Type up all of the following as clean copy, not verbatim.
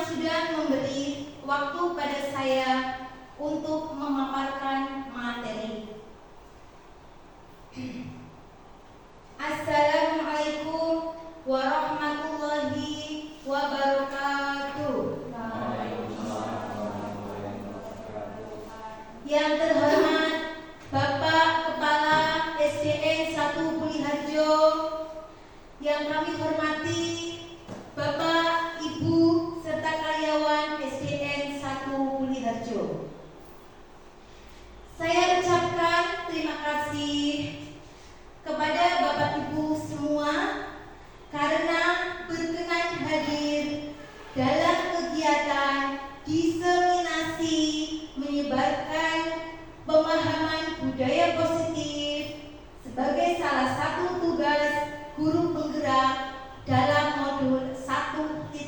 sudah memberi waktu pada saya untuk memaparkan materi. Assalamualaikum warahmatullahi wabarakatuh. Yang terhormat Bapak Kepala SDN 1 Buliharjo, yang kami hormati Bapak, Ibu, serta karyawan SDN 1 Buliharjo. Saya ucapkan terima kasih kepada Bapak Ibu semua karena berkenan hadir dalam kegiatan diseminasi menyebarkan pemahaman budaya positif sebagai salah satu tugas guru penggerak dalam modul 1.4.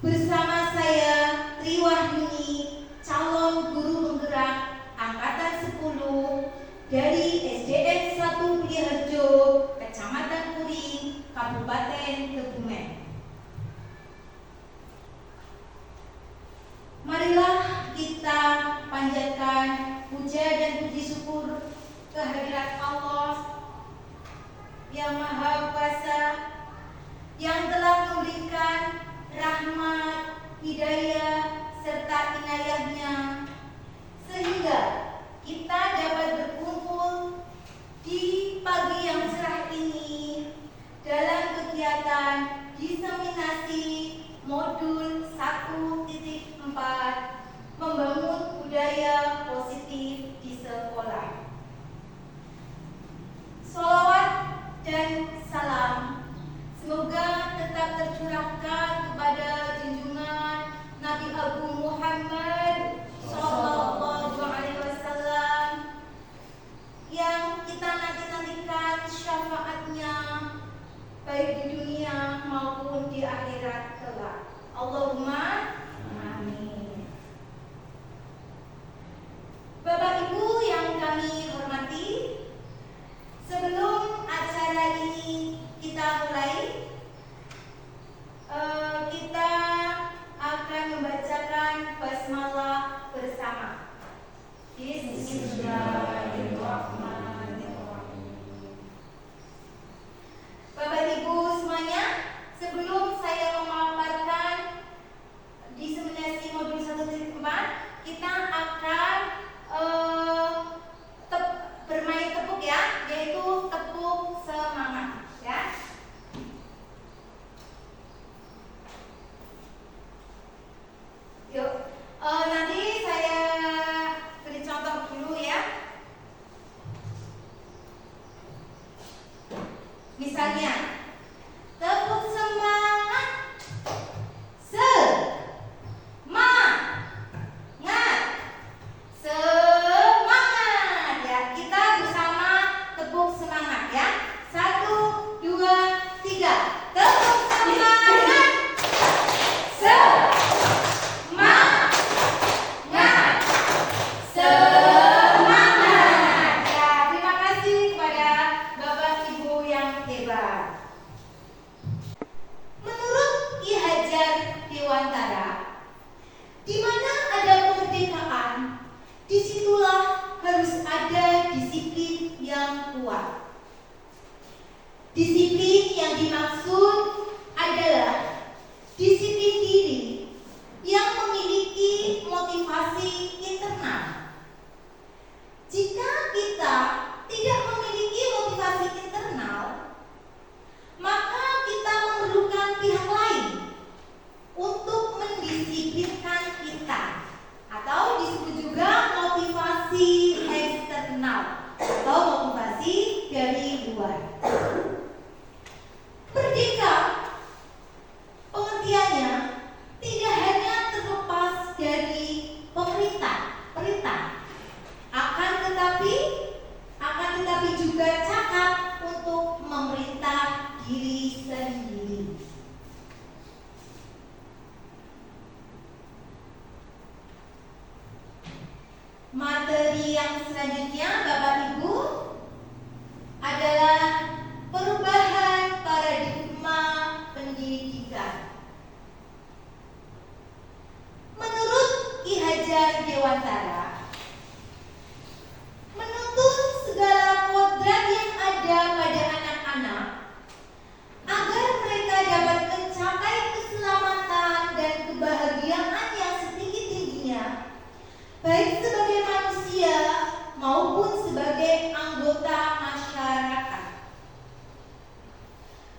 Bersama saya Tri Wahyuni, calon guru penggerak angkatan 10 dari SDN 1 Buliharjo, Kecamatan Kuring, Kabupaten Kebumen. Marilah kita panjatkan puja dan puji syukur kehadirat Allah yang Maha Kuasa, yang telah memberikan rahmat, hidayah, serta inayahnya, sehingga kita dapat berkumpul di pagi yang cerah ini dalam kegiatan diseminasi modul 1.4 membangun budaya positif di sekolah. Sholawat dan salam semoga tetap tercurahkan kepada junjungan Nabi Agung Muhammad Sallallahu Alaihi Wasallam yang kita nantikan syafaatnya baik di dunia maupun di akhirat kelak. Allahumma amin. Bapak Ibu yang kami hormati, sebelum acara ini kita mulai, kita akan membacakan basmalah bersama. Bismillahirrahmanirrahim. Bapak Ibu semuanya, sebelum saya memaparkan diseminasi modul 1.4, kita akan bermain tepuk ya, yaitu tepuk semangat ya. Yuk, nanti saya beri contoh dulu ya. Misalnya, tepuk semangat, semangat, semangat ya. Kita bersama tepuk semangat ya. 1, 2, 3. Tepuk semangat, semangat, semangat ya. Terima kasih kepada Bapak Ibu yang hebat. Menurut Ki Hajar Dewantara, di mana ada kemerdekaan, disitulah harus ada disiplin yang kuat. Disiplin yang dimaksud adalah disiplin diri yang memiliki motivasi internal. Jika kita tidak memiliki motivasi internal, maka kita memerlukan pihak lain untuk mendisiplinkan kita, atau disebut juga motivasi eksternal atau motivasi dari luar. Merdeka pengertiannya tidak hanya terlepas dari perintah, akan tetapi juga cakap untuk memerintah diri sendiri. Materi yang selanjutnya Bapak Ibu adalah perubahan paradigma pendidikan. pembelajar dewasa menuntun segala kodrat yang ada pada anak-anak agar mereka dapat mencapai keselamatan dan kebahagiaan yang setinggi-tingginya, baik sebagai manusia maupun sebagai anggota masyarakat.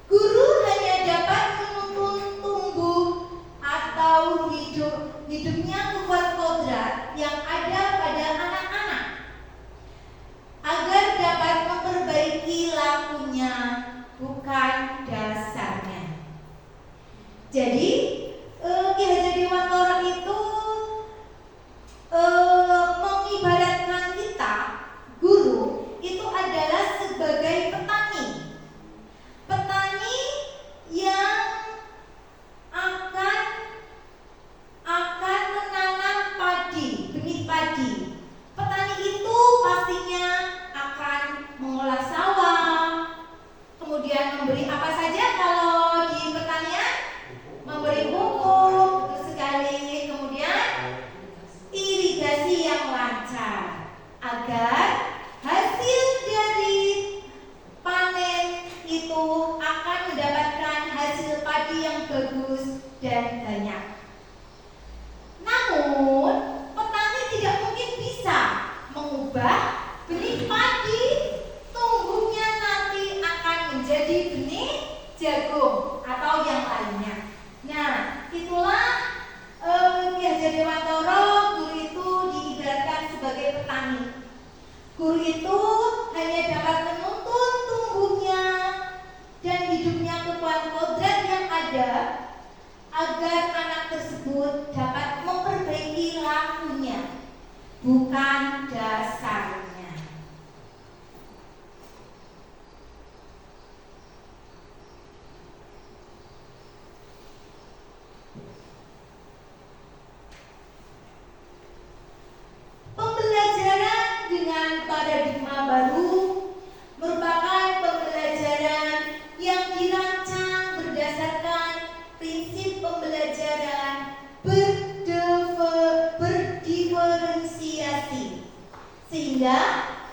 Guru hanya dapat menuntun tumbuh atau hidupnya kodrat yang ada pada anak-anak agar dapat memperbaiki lakunya, bukan dasarnya. Jadi Ki Hajar Dewantara itu mengibaratkan kita, guru, itu adalah sebagai petani yang akan menanam padi, benih padi. Petani itu pastinya akan mengolah sawah, kemudian memberi apa saja kalau di pertanian? Memberi pupuk, betul sekali. Kemudian irigasi yang lancar agar hasil dari panen itu akan mendapatkan hasil padi yang bagus dan banyak. Namun, petani tidak mungkin bisa mengubah benih padi tumbuhnya nanti akan menjadi benih jagung atau yang lainnya. Nah, itulah Ki Hajar Dewantara, guru itu diibaratkan sebagai petani. Guru itu hanya dapat menuntun tumbuhnya dan hidupnya kodrat yang ada agar anak tersebut dapat memperbaiki lakunya, bukan dasarnya. Pembelajaran dengan paradigma baru merupakan pembelajaran yang dirancang berdasarkan prinsip pembelajaran berdiferensiasi, sehingga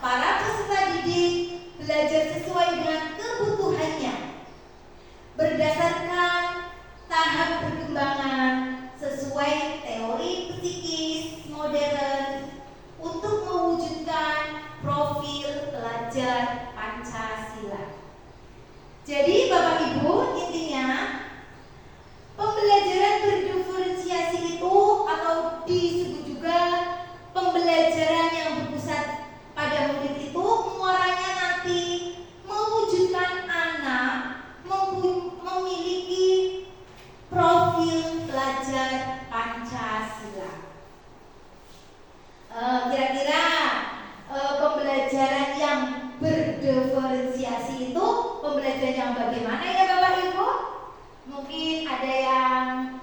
para peserta didik belajar sesuai dengan kebutuhannya berdasarkan tahap perkembangan sesuai teori psikis modern untuk mewujudkan profil pelajar Pancasila. Jadi Bapak Ibu, intinya pembelajaran berdiferensiasi itu atau disebut juga pembelajaran yang berpusat pada murid itu muaranya nanti mewujudkan anak memiliki profil pelajar Pancasila. Kira-kira pembelajaran yang berdiferensiasi itu pembelajaran yang bagaimana ya Bapak Ibu? Mungkin ada yang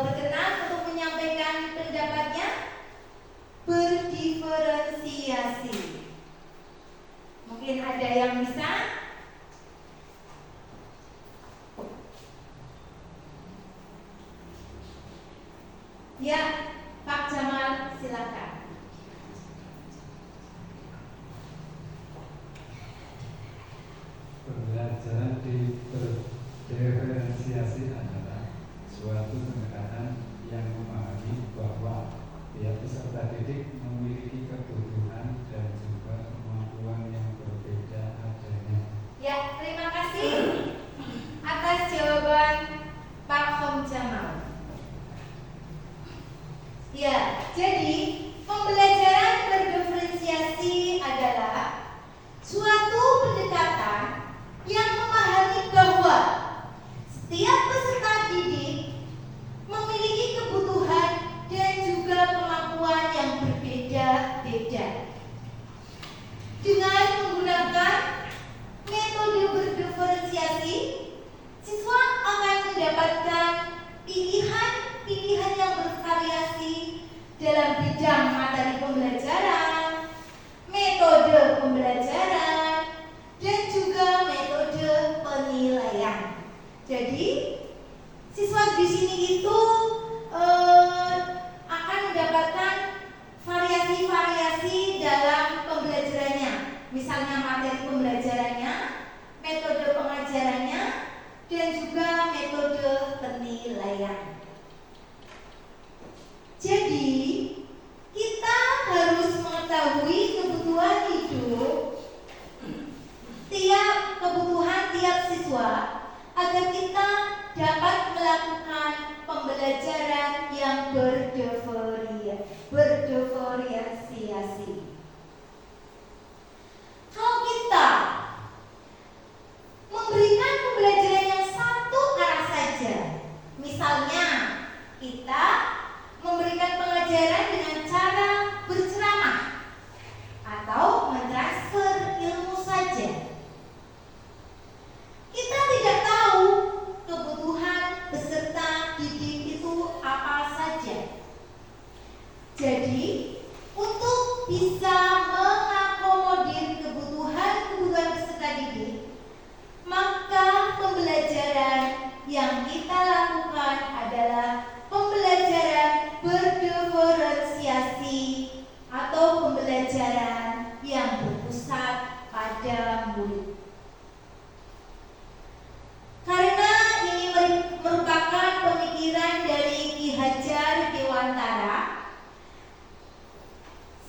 berkenan untuk menyampaikan pendapatnya. Berdiferensiasi, mungkin ada yang bisa. Ya, Pak Jamal, silakan. Pembelajaran diferensiasi adalah suatu pendekatan yang memahami bahwa tiap peserta didik memiliki kebutuhan dan juga kemampuan yang berbeda adanya. Ya, terima kasih atas jawaban Pak Hom Jamal. Ya, jadi pembelajaran berdiferensiasi adalah suatu pendekatan yang memahami bahwa setiap peserta didik memiliki kebutuhan dan juga kemampuan yang berbeda-beda. Dengan menggunakan metode berdiferensiasi, siswa akan mendapatkan pilihan-pilihan yang bervariasi dalam bidang penilaian. Jadi, kita harus mengetahui kebutuhan hidup tiap siswa agar kita dapat melakukan pembelajaran yang berdiferensiasi. Kalau kita memberikan pembelajaran yang satu arah saja, misalnya kita memberikan pelajaran dengan cara berceramah atau mentransfer ilmu saja, kita tidak tahu kebutuhan peserta didik itu apa saja. Jadi, untuk bisa mengakomodir kebutuhan peserta didik, maka pembelajaran yang kita lakukan adalah pembelajaran berdiferensiasi atau pembelajaran yang berpusat pada murid. Karena ini merupakan pemikiran dari Ki Hajar Dewantara,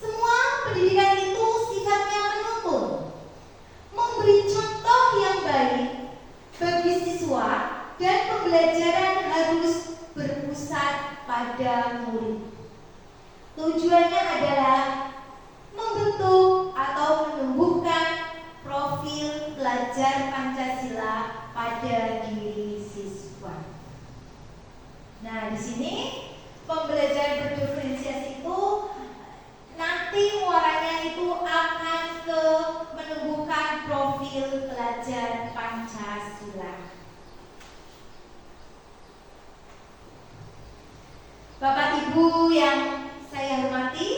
semua pendidikan itu sifatnya menuntun, memberi contoh yang baik bagi siswa, dan pembelajaran harus berpusat pada murid. Tujuannya adalah membentuk atau menumbuhkan profil pelajar Pancasila pada diri siswa. Nah, di sini pembelajaran berdiferensiasi itu nanti muaranya itu akan ke menumbuhkan profil pelajar Pancasila. Bapak Ibu yang saya hormati,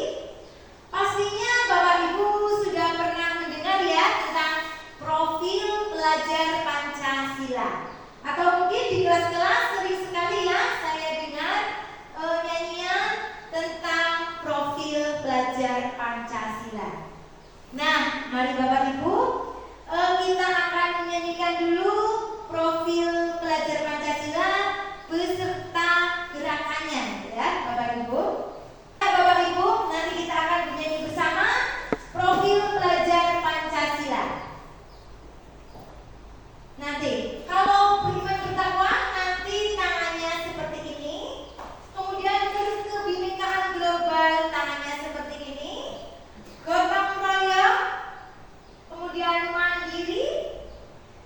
pastinya Bapak Ibu sudah pernah mendengar ya tentang profil pelajar Pancasila. Atau mungkin di kelas-kelas sering sekali ya saya dengar nyanyian tentang profil pelajar Pancasila. Nah, mari Bapak Ibu kita akan menyanyikan dulu profil pelajar Pancasila beserta gerakannya ya Bapak Ibu. Bapak Ibu, nanti kita akan bernyanyi bersama profil pelajar Pancasila. Nanti kalau beriman bertakwa, nanti tangannya seperti ini. Kemudian terus kebinekaan global, tangannya seperti ini. Gotong royong, kemudian mandiri,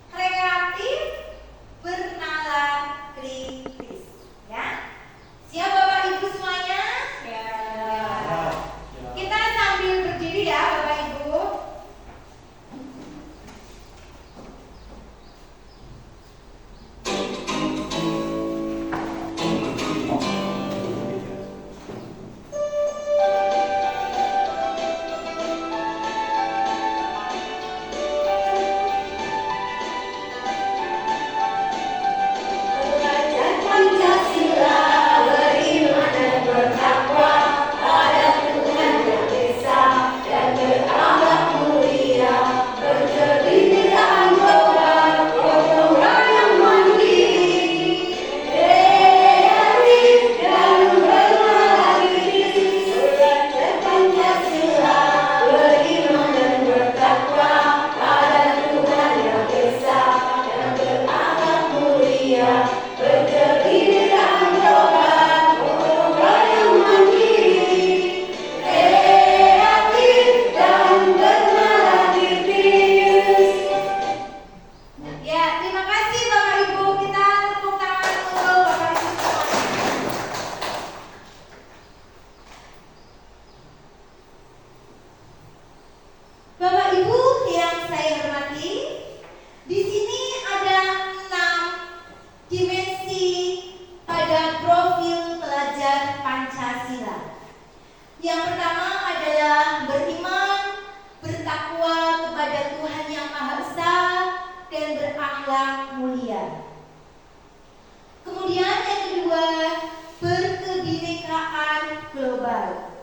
kreatif, bernalar kritis. Ya, siap Bapak Ibu semuanya? Ya. Kita sambil berdiri ya Bapak Ibu. Yang pertama adalah beriman, bertakwa kepada Tuhan Yang Maha Esa, dan berakhlak mulia. Kemudian yang kedua, berkebinekaan global.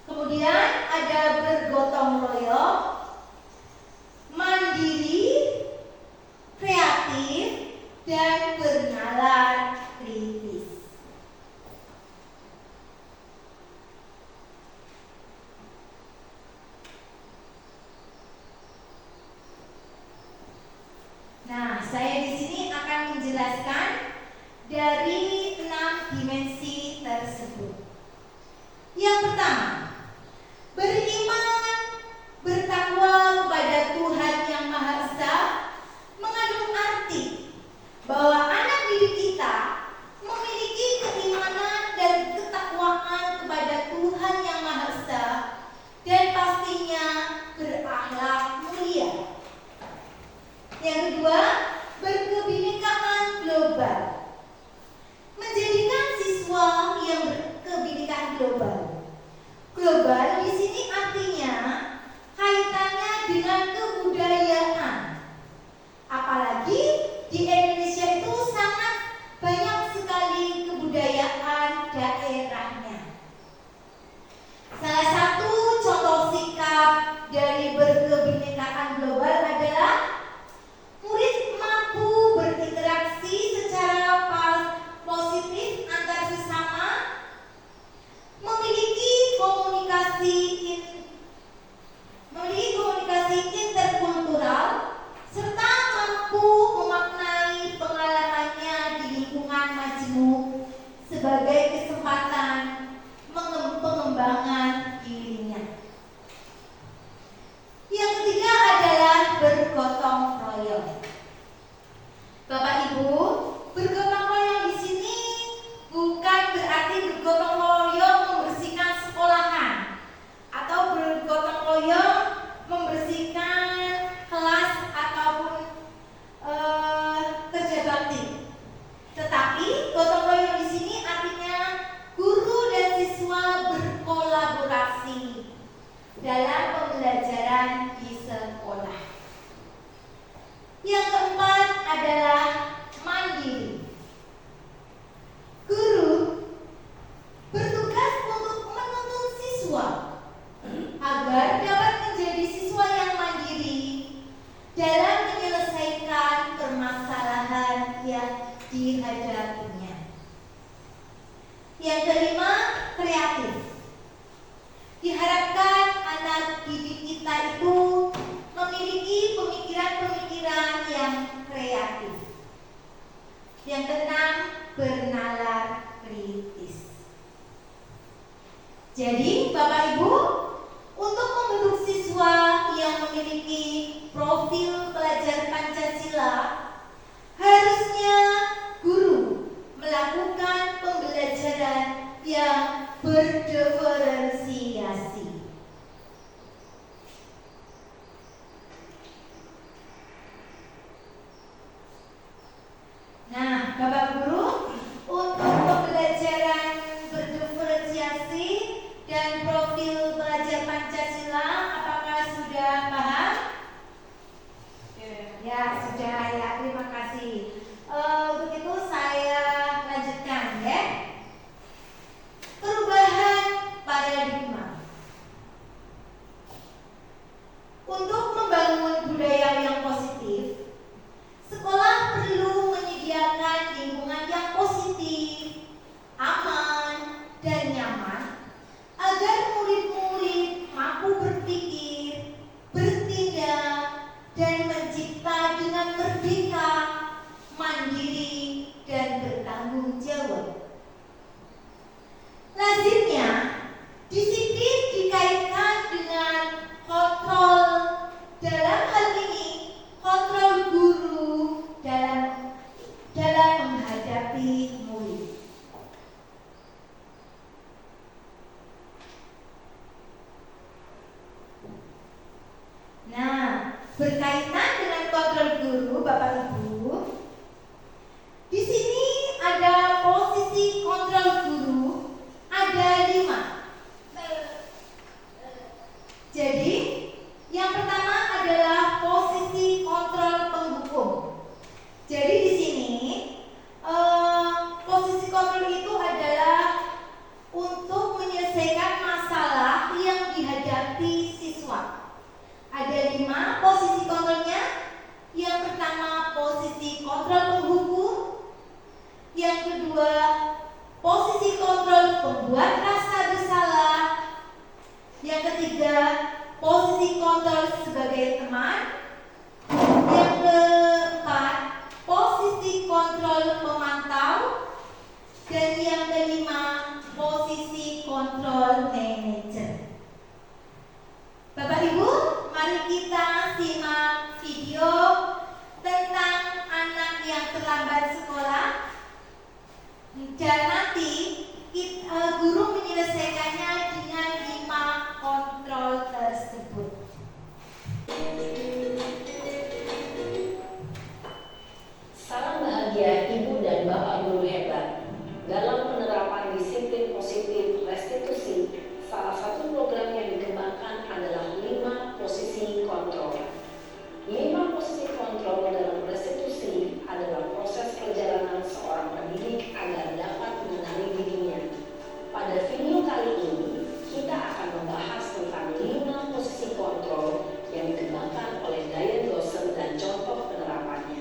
Kemudian ada bergotong royong, mandiri, kreatif, dan bernalar dari 6 dimensi tersebut. Yang pertama, beriman, bertakwa kepada Tuhan Yang Maha Esa mengandung arti bahwa anak didik kita memiliki keimanan dan ketakwaan kepada Tuhan Yang Maha Esa dan pastinya berakhlak mulia. Yang kedua, berkebinekaan global. Menjadikan siswa yang berkebinekaan global. Global di sini artinya kaitannya dengan kebudayaan. Apalagi di Indonesia itu sangat banyak sekali kebudayaan daerahnya. Salah satu contoh sikap dari berkebinekaan global adalah murid mampu berinteraksi secara positif antar sesama, memiliki komunikasi interkultural, serta mampu memaknai pengalamannya di lingkungan majemuk sebagai kesempatan pengembangan dirinya. Yang ketiga adalah bergotong royong. Bapak Ibu, bergotong royong di sini bukan berarti bergotong royong membersihkan sekolahan atau bergotong royong membersihkan kelas ataupun kerja bakti. Tetapi gotong royong di sini artinya guru dan siswa berkolaborasi dalam pembelajaran di sekolah. Yang keempat adalah mandiri. Guru bertugas untuk menuntun siswa agar dapat menjadi siswa yang mandiri dalam menyelesaikan permasalahan yang dihadapinya. Yang kelima, kreatif. Diharapkan anak didik kita itu memiliki pemikiran-pemikiran yang kreatif. Yang keenam, bernalar kritis. Jadi, Bapak Ibu, untuk membentuk siswa yang memiliki profil pelajar Pancasila, harusnya guru melakukan pembelajaran yang berdiferensiasi. Nah, Bapak Guru, untuk pembelajaran berdiferensiasi dan profil pelajar Pancasila, apakah sudah paham? Ya, sudah ya. Terima kasih. Untuk itu saya lanjutkan ya. Perubahan paradigma. Untuk membangun budaya yang positif, sekolah perlu menyediakan lingkungan yang positif, aman, dan nyaman agar murid-murid mampu berpikir, bertindak, dan mencipta dengan merdeka, mandiri, dan bertanggung jawab. Lazimnya, disiplin dikaitkan dengan kontrol, dalam hal ini kontrol guru dalam menghadapi murid. Nah, berkaitan dengan kontrol guru, Bapak Ibu, di sini ada posisi kontrol guru, ada 5. Jadi, yang pertama adalah posisi kontrol penghukum. Jadi di sini posisi kontrol itu adalah untuk menyelesaikan masalah yang dihadapi siswa. Ada 5 posisi kontrolnya. Yang pertama posisi kontrol penghukum. Yang kedua posisi kontrol pembuat rasa bersalah. Yang ketiga posisi kontrol sebagai teman. Yang keempat posisi kontrol pemantau. Dan nanti guru menyelesaikannya dengan 5 kontrol tersebut. Salam bahagia Ibu dan Bapak guru hebat. Dalam penerapan disiplin positif restitusi, salah satu program yang dikembangkan adalah 5 posisi kontrol. 5 posisi kontrol dalam restitusi adalah proses perjalanan seorang pendidik agar dapat mengenali dirinya. Pada video kali ini, kita akan membahas tentang 5 posisi kontrol yang dikembangkan oleh Diane Dawson dan contoh penerapannya.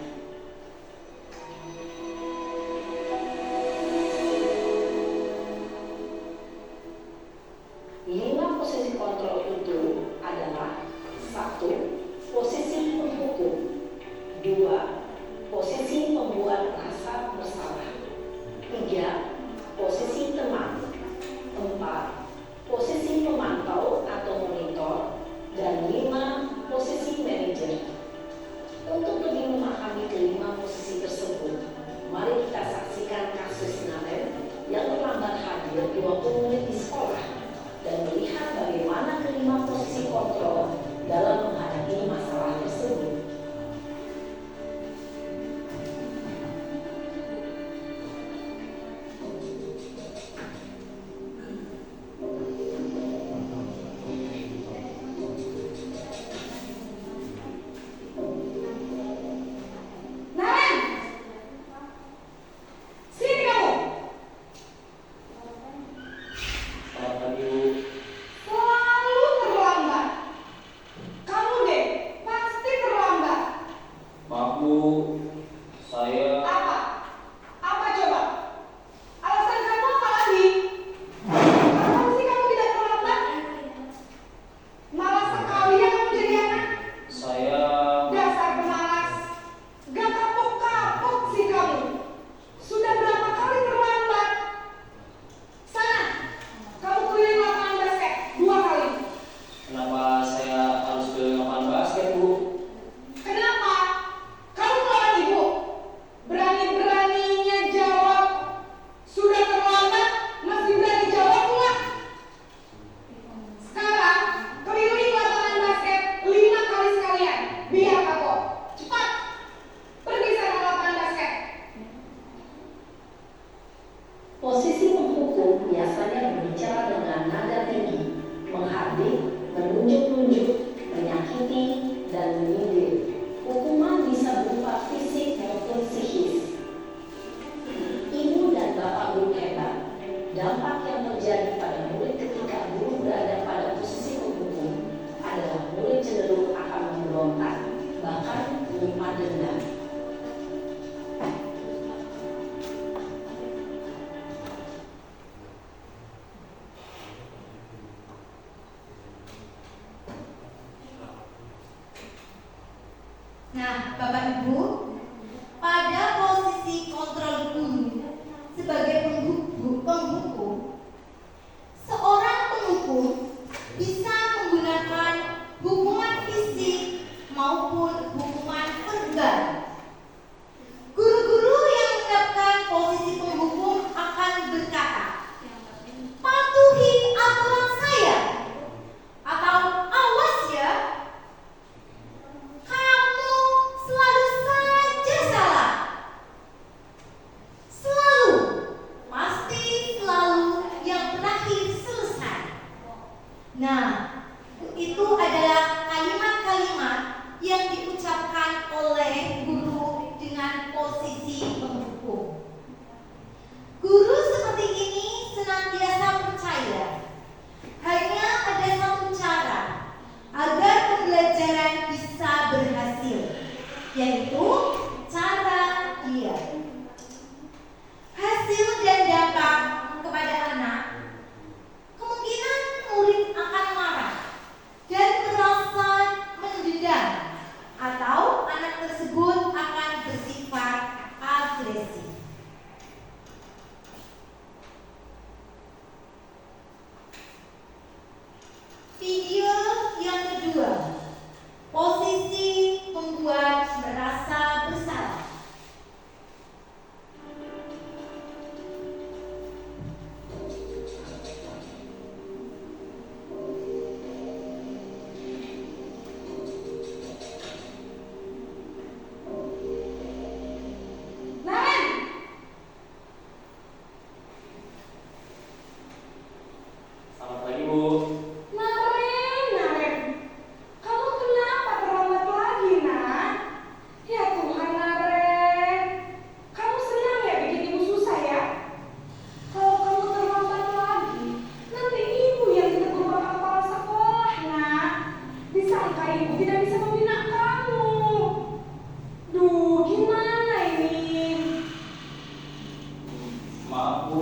Maaf Bu,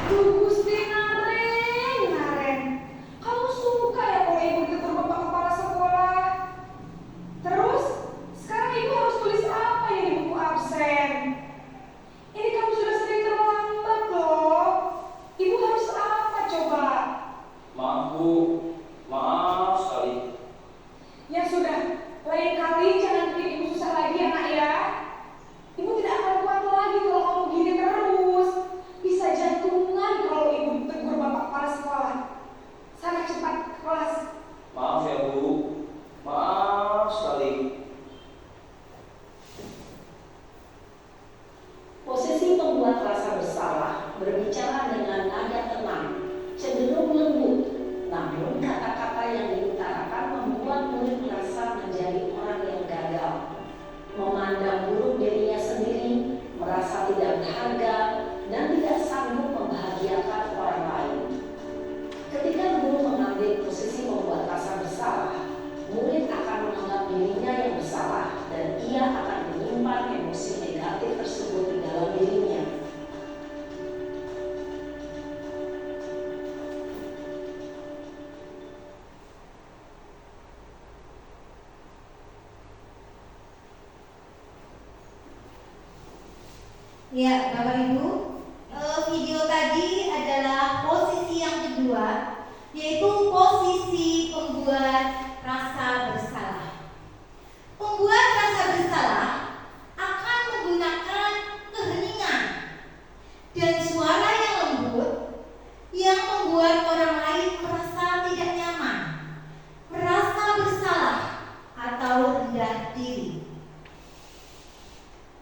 Duh Gusti Naren. Kamu suka ya kalau ibu ditegur bapak kepala sekolah? Terus, sekarang ibu harus tulis apa ini di buku absen? Ini kamu sudah sering terlambat loh. Ibu harus apa coba? maaf Bu, maaf sekali. Ya sudah, lain kali jangan bikin ibu susah lagi ya nak ya. Ibu tidak akan kuat lagi kalau kamu gini terus. Bisa jantungan kalau ibu tegur bapak kepala sekolah. Sana cepat ke kelas. Maaf ya Bu, maaf sekali. Posisi pembuat rasa bersalah berbicara dengan nada tenang, cenderung lembut, namun kata-kata yang diutarakan membuat murid merasa menjadi orang yang gagal, memandang buruk dirinya sendiri, merasa tidak berharga, dan tidak sanggup membahagiakan orang lain. Ketika guru mengambil posisi membuat rasa bersalah, murid akan menganggap dirinya yang bersalah dan ia akan menyimpan emosi negatif tersebut di dalam dirinya. Ya, Bapak Ibu, video tadi adalah posisi yang kedua, yaitu posisi pembuat rasa bersalah. Pembuat rasa bersalah akan menggunakan keheningan dan suara yang lembut yang membuat orang lain merasa tidak nyaman, merasa bersalah atau rendah diri.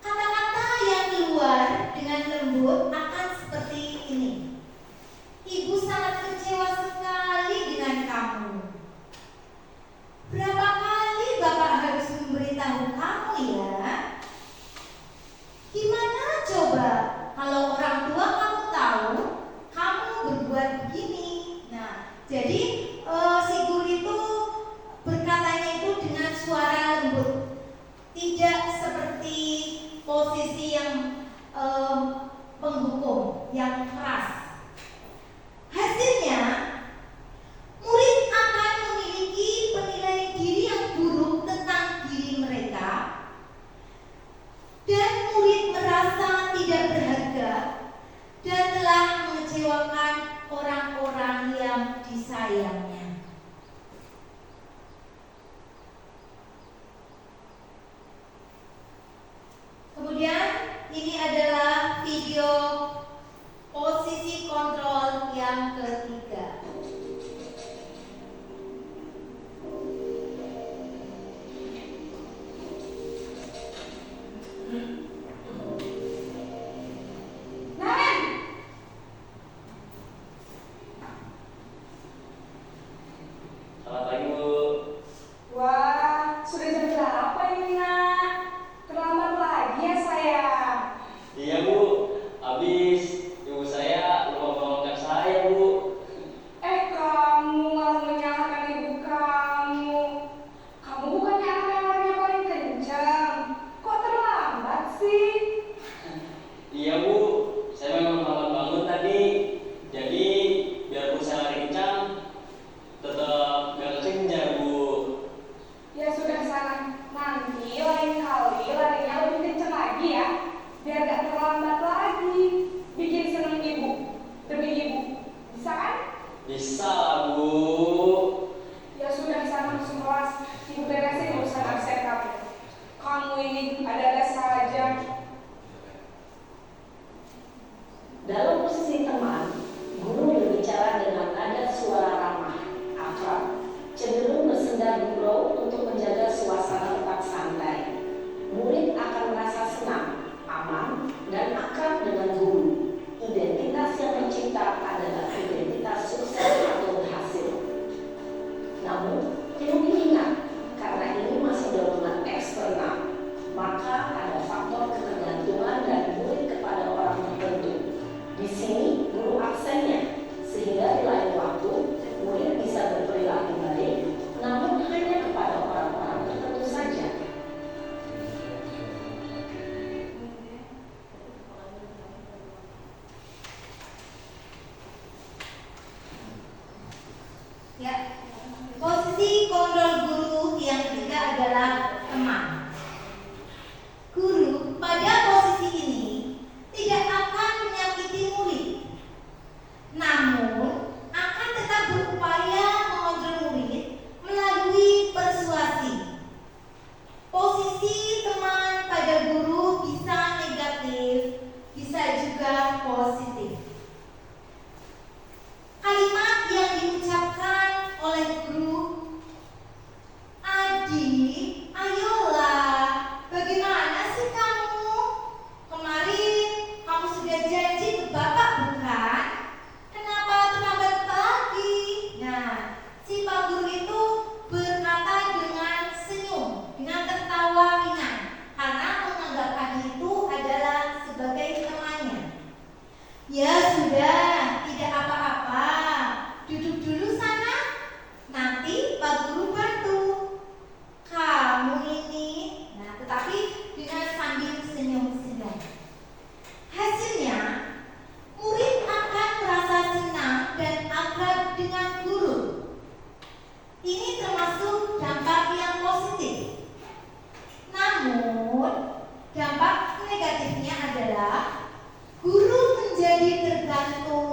Kata-kata yang keluar dengan lembut akan seperti ini. Ibu sangat kecewa sekali dengan kamu. Berapa kali Bapak harus memberitahu kamu ya? Gimana coba kalau orang tua kamu tahu kamu berbuat begini? Nah, jadi si guru itu berkatanya itu dengan suara lembut, tidak seperti posisi yang penghukum yang keras. Hasilnya, murid akan memiliki penilaian diri yang buruk tentang diri mereka, dan murid merasa tidak berharga dan telah mengecewakan orang-orang yang disayangnya. Kemudian ini adalah video posisi kontrol yang ketiga. Naren, sudah, tidak apa-apa. Duduk dulu sana. Nanti Pak Guru bantu. Kamu ini, nah tetapi dengan sambil senyum-senyum. Hasilnya, murid akan merasa senang dan akrab dengan guru. Ini termasuk dampak yang positif. Namun, dampak negatifnya adalah guru menjadi tergantung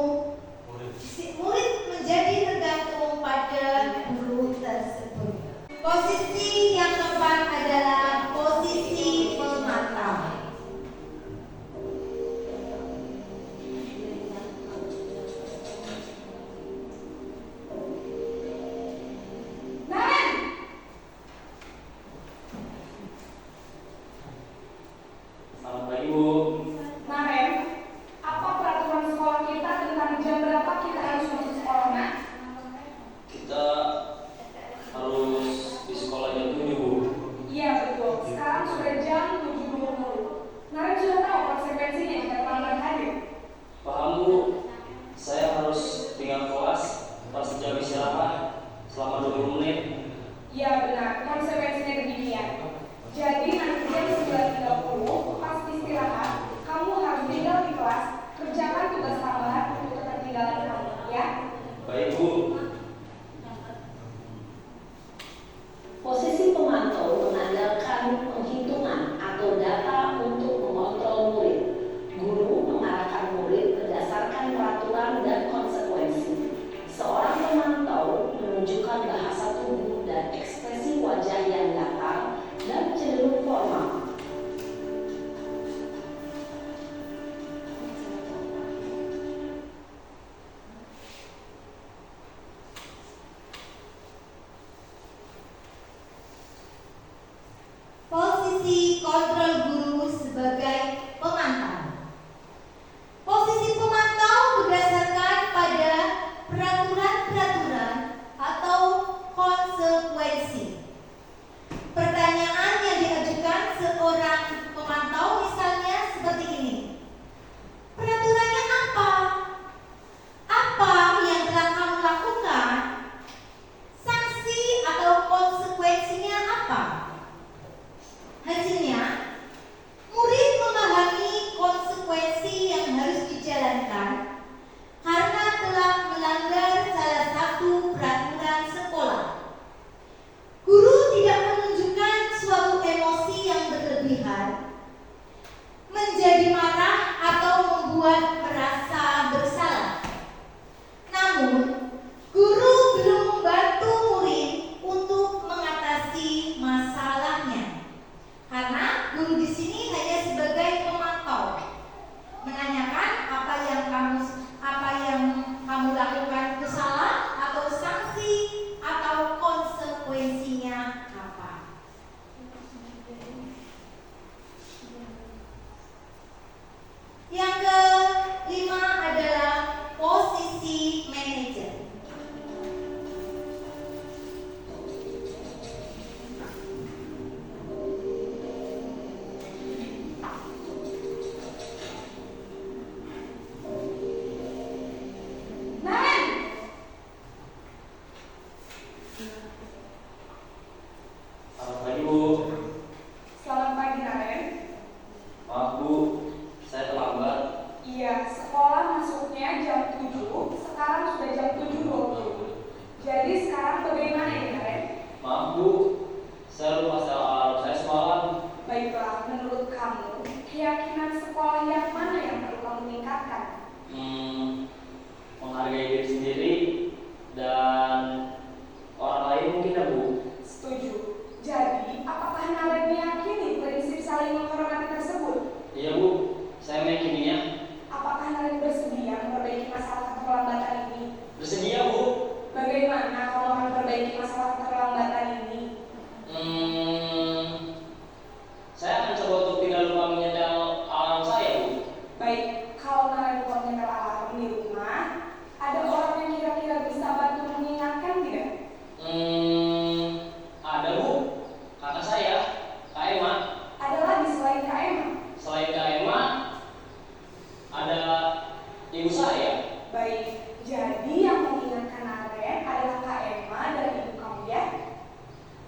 saya. Baik, jadi yang mengingatkan Naren adalah Kak Emma dan ibu kamu ya.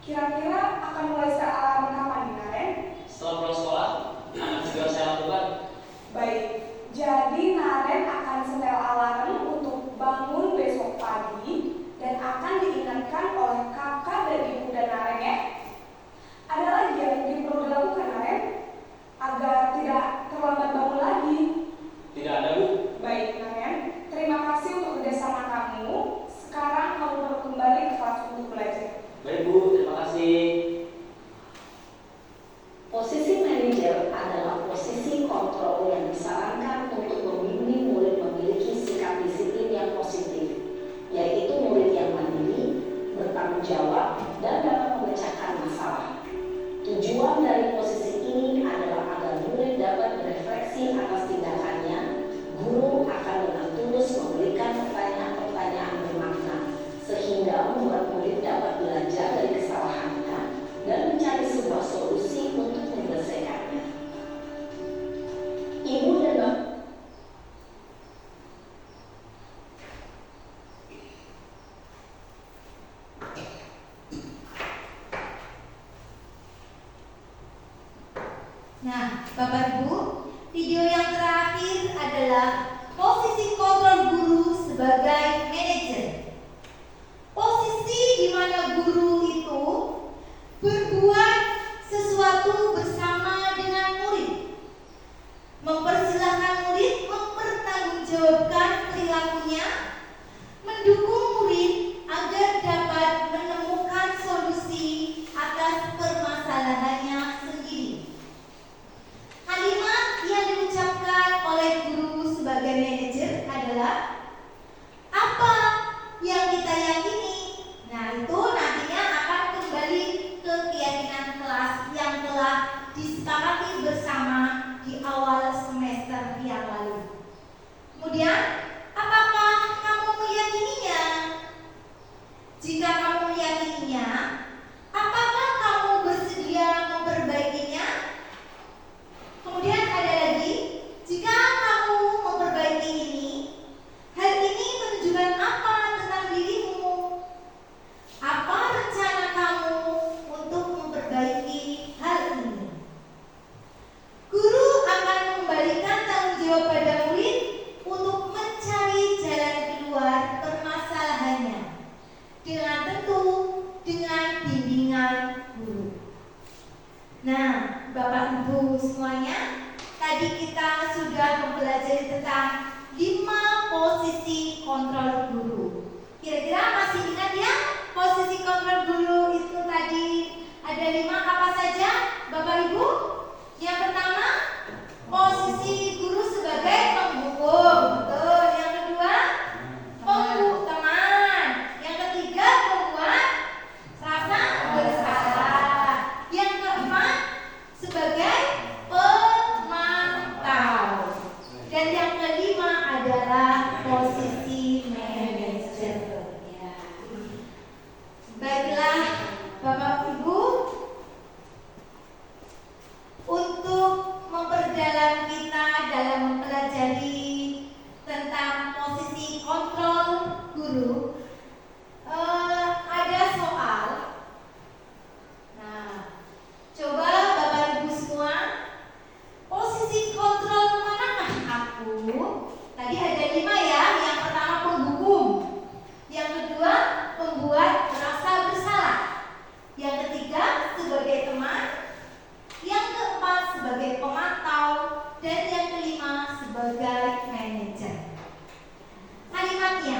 Kira-kira akan mulai set alarm kapan nih Naren? Setelah pulang sekolah, akan segera saya lakukan. Baik, jadi Naren akan setel alarm untuk bangun besok pagi dan akan diingatkan oleh kakak dan ibu dan Naren ya. Ada lagi yang mungkin perlu dilakukan Naren agar tidak terlambat bangun lagi? Tidak ada, Bu. Baik Naren, terima kasih untuk kerjasama kamu. Sekarang kamu perlu kembali ke kelas untuk belajar. Baik, Bu. Terima kasih. Posisi manajer adalah posisi kontrol yang disarankan untuk membimbing murid memiliki sikap disiplin yang positif, yaitu murid yang mandiri, bertanggung jawab, dan dapat memecahkan masalah. Tujuan dari posisi ini adalah agar murid dapat berefleksi atas tindakannya. Guru akan dengan tulus memberikan pertanyaan-pertanyaan bermakna, sehingga membuat murid dapat belajar dari kesalahannya dan mencari sebuah solusi untuk menyelesaikannya. Ibu dan Bapak Nah, Bapak Ibu, video yang terakhir adalah posisi kontrol guru sebagai manajer. Posisi di mana guru itu berbuat sesuatu bersama dengan murid, mempersilahkan murid mempertanggungjawabkan perilakunya, mendukung murid agar dapat menemukan solusi atas permasalahannya sendiri. Kalimat yang diucapkan oleh guru sebagai manajer adalah apa yang kita yakini. Nah, itu nantinya akan kembali ke keyakinan kelas yang telah disepakati bersama di awal semester yang lalu. Kemudian, apakah kamu meyakininya? Jika kamu meyakininya, apakah kamu bersedia memperbaikinya? Kemudian ada lagi, jika kamu memperbaiki ini, hal ini menunjukkan apa tentang dirimu? Apa rencana kamu untuk memperbaiki hal ini? Guru akan mengembalikan tanggung jawab pada murid untuk mencari jalan keluar permasalahannya, dengan tentu dengan bimbingan guru. Nah, Bapak Ibu semuanya, tadi kita sudah mempelajari tentang 5 posisi kontrol guru. Kira-kira masih ingat ya posisi kontrol guru itu tadi ada 5 apa saja, Bapak Ibu? Yang pertama, posisi guru sebagai penghukum, betul. Yang kedua, teman. Yang ketiga, membuat rasa bersalah. Yang keempat, sebagai pemantau. Dan yang kelima adalah posisi manajer. Ya. Baiklah, Bapak Ibu, untuk memperdalam kita dalam mempelajari tentang posisi kontrol guru, ada soal. Nah, coba Bapak Ibu semua, posisi kontrol manakah aku? Tadi ada 5 ya. Yang pertama penghukum, yang kedua pembuat merasa bersalah, yang ketiga sebagai teman, yang keempat sebagai pemantau, dan yang kelima sebagai manajer. Kalimatnya,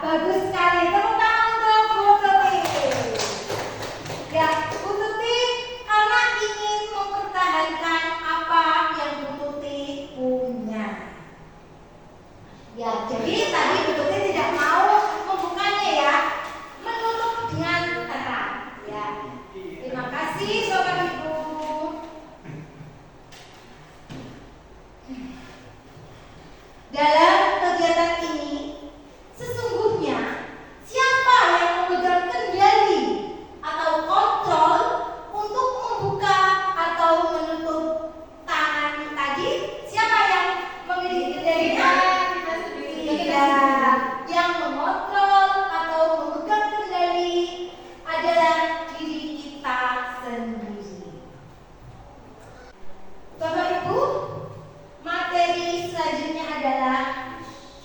bagus sekali. Tepuk tangan untuk Bu Tuti. Ya, Bu Tuti karena ingin mempertahankan apa yang Bu Tuti punya. Ya, jadi tadi Bu Tuti tidak mau membukanya ya, menutup dengan terang. Ya, terima kasih Bapak Ibu. Dalam kegiatan ini, sesungguhnya siapa yang memegang kendali atau kontrol untuk membuka atau menutup tangan tadi? Siapa yang memiliki kendalinya? Tidak. Yang mengontrol atau memegang kendali adalah diri kita sendiri. Bapak Ibu, materi selanjutnya adalah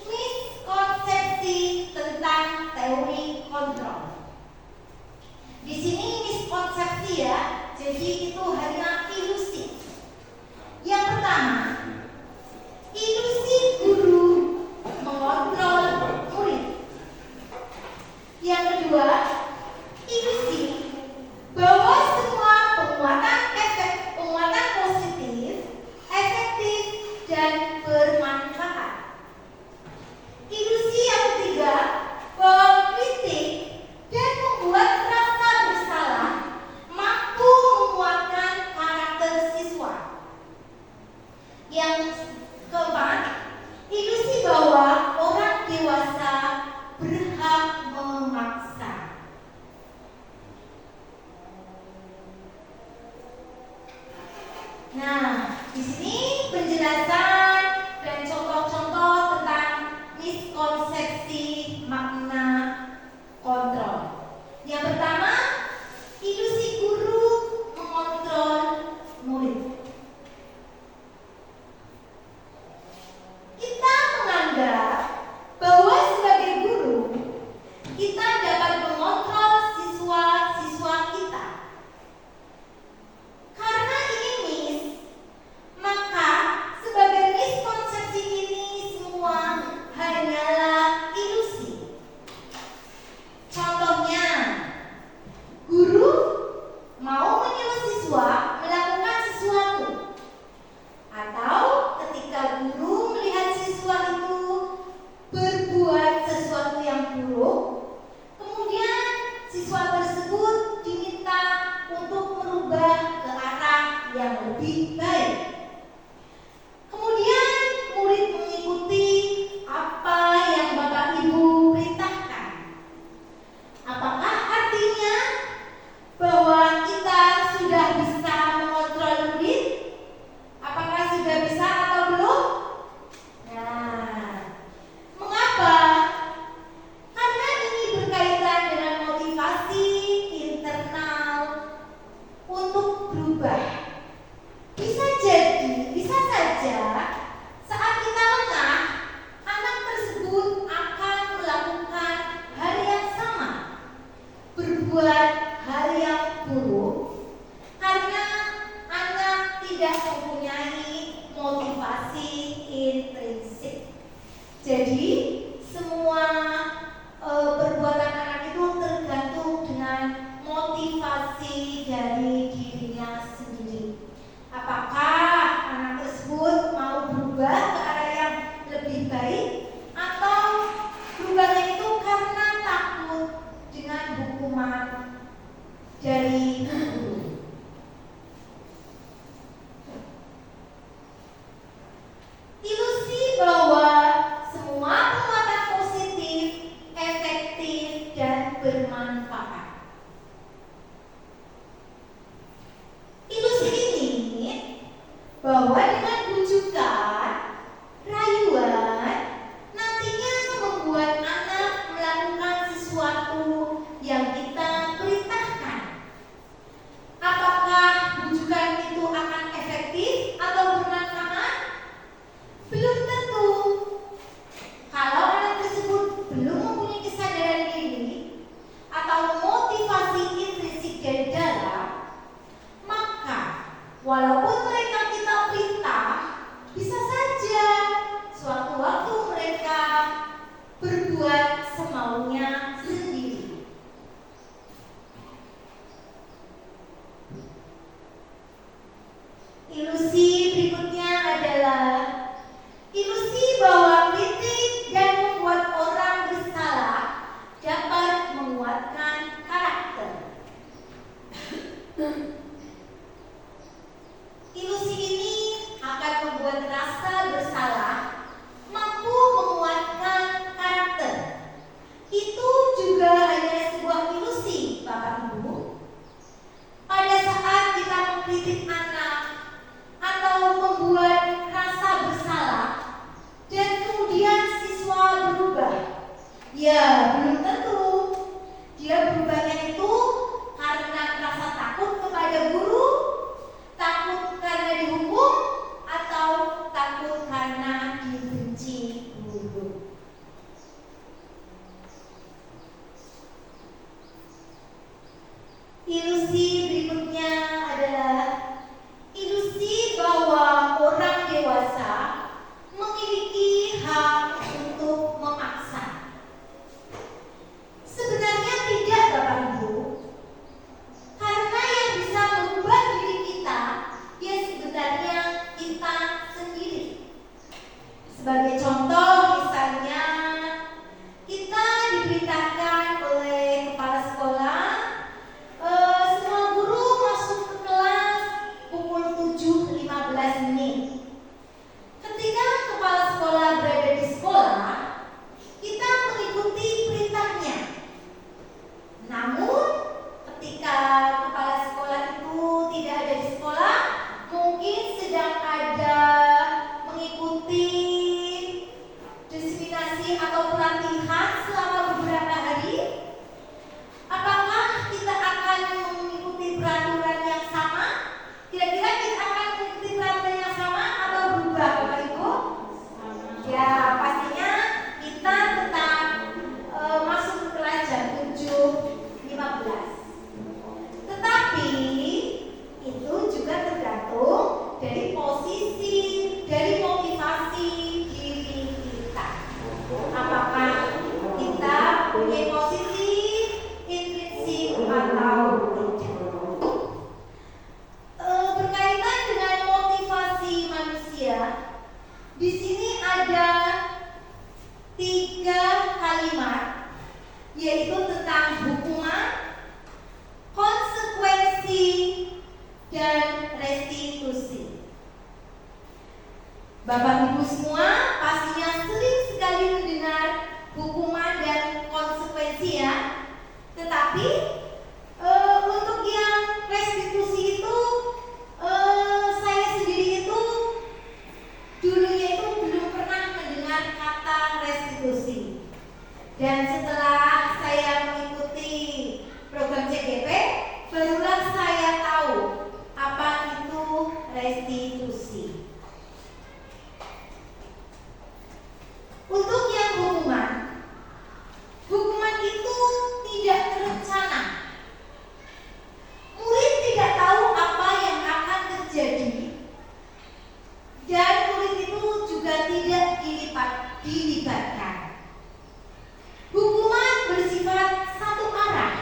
miskonsepsi tentang teori kontrol. Di sini miskonsepsi ya, jadi itu hanya ilusi. Yang pertama, ilusi guru mengontrol murid. Yang kedua, ilusi bahwa semua penguatan positif, efektif, dan bermanfaat. Ilusi yang ketiga, bahwa kritik dan membuat rasa bersalah mampu menguatkan karakter siswa. Yang keempat, ilusi bahwa orang dewasa berhak memaksa. Nah, di sini penjelasan dan contoh-contoh tentang miskonsepsi makna kontrol. Yang pertama, ilusi guru mengontrol murid. Kita menganggap bahwa sebagai guru, kita dapat mengontrol siswa-siswa kita. Karena ini mis, maka sebagai miskonsepsi ini semua hanyalah ilusi. yaitu tentang hukuman, konsekuensi, dan restitusi. Bapak Ibu semua pastinya sering sekali mendengar hukuman dan konsekuensi ya. Tetapi untuk yang restitusi itu saya sendiri itu dulunya itu belum pernah mendengar kata restitusi. Dan setelah saya mengikuti program CGP, barulah saya tahu apa itu restitusi. Untuk yang hukuman itu tidak terencana. Murid tidak tahu apa yang akan terjadi, dan murid itu juga tidak dilibatkan. Hukuman bersifat satu arah.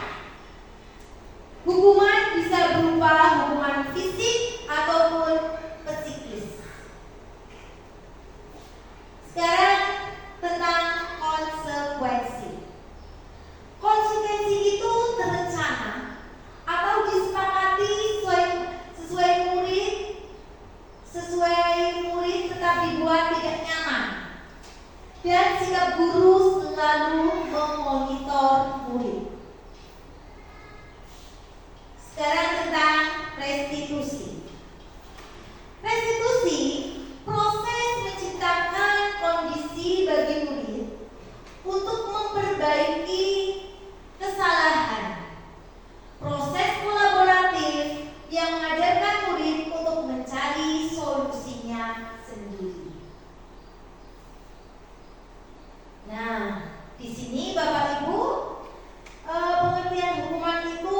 Hukuman bisa berupa hukuman fisik ataupun psikis. Sekarang tentang konsekuensi. Konsekuensi itu terencana atau disepakati sesuai murid tetap dibuat tidak nyaman, dan sikap guru selalu memonitor murid. Sekarang tentang restitusi. Restitusi proses menciptakan kondisi bagi murid untuk memperbaiki kesalahan. Proses kolaboratif yang mengajarkan murid untuk mencari solusinya sendiri. Nah, di sini Bapak Ibu, pengertian hukuman itu,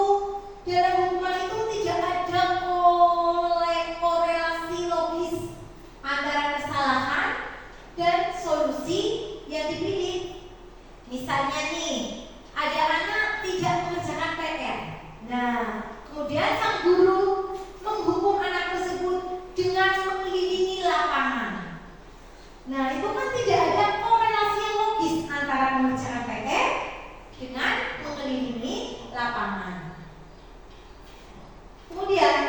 dalam hukuman itu tidak ada korelasi logis antara kesalahan dan solusi yang dipilih. Misalnya nih, ada anak tidak mengerjakan PR. Nah, kemudian sang guru menghukum anak tersebut dengan mengelilingi lapangan. Nah, itu kan tidak ada korelasi yang logis antara mengerjakan PR dengan mengelilingi lapangan. Kemudian,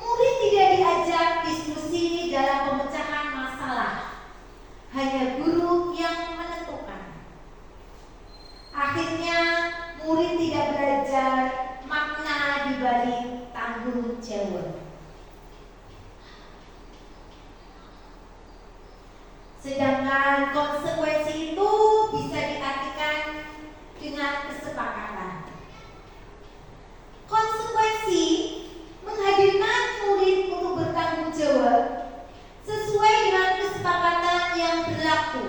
murid tidak diajak diskusi dalam pemecahan masalah. Hanya guru yang menentukan. Akhirnya, murid tidak belajar makna di balik tanggung jawab. Sedangkan konsekuensi itu bisa diartikan dengan kesepakatan. Konsekuensi menghadirkan murid untuk bertanggung jawab sesuai dengan kesepakatan yang berlaku.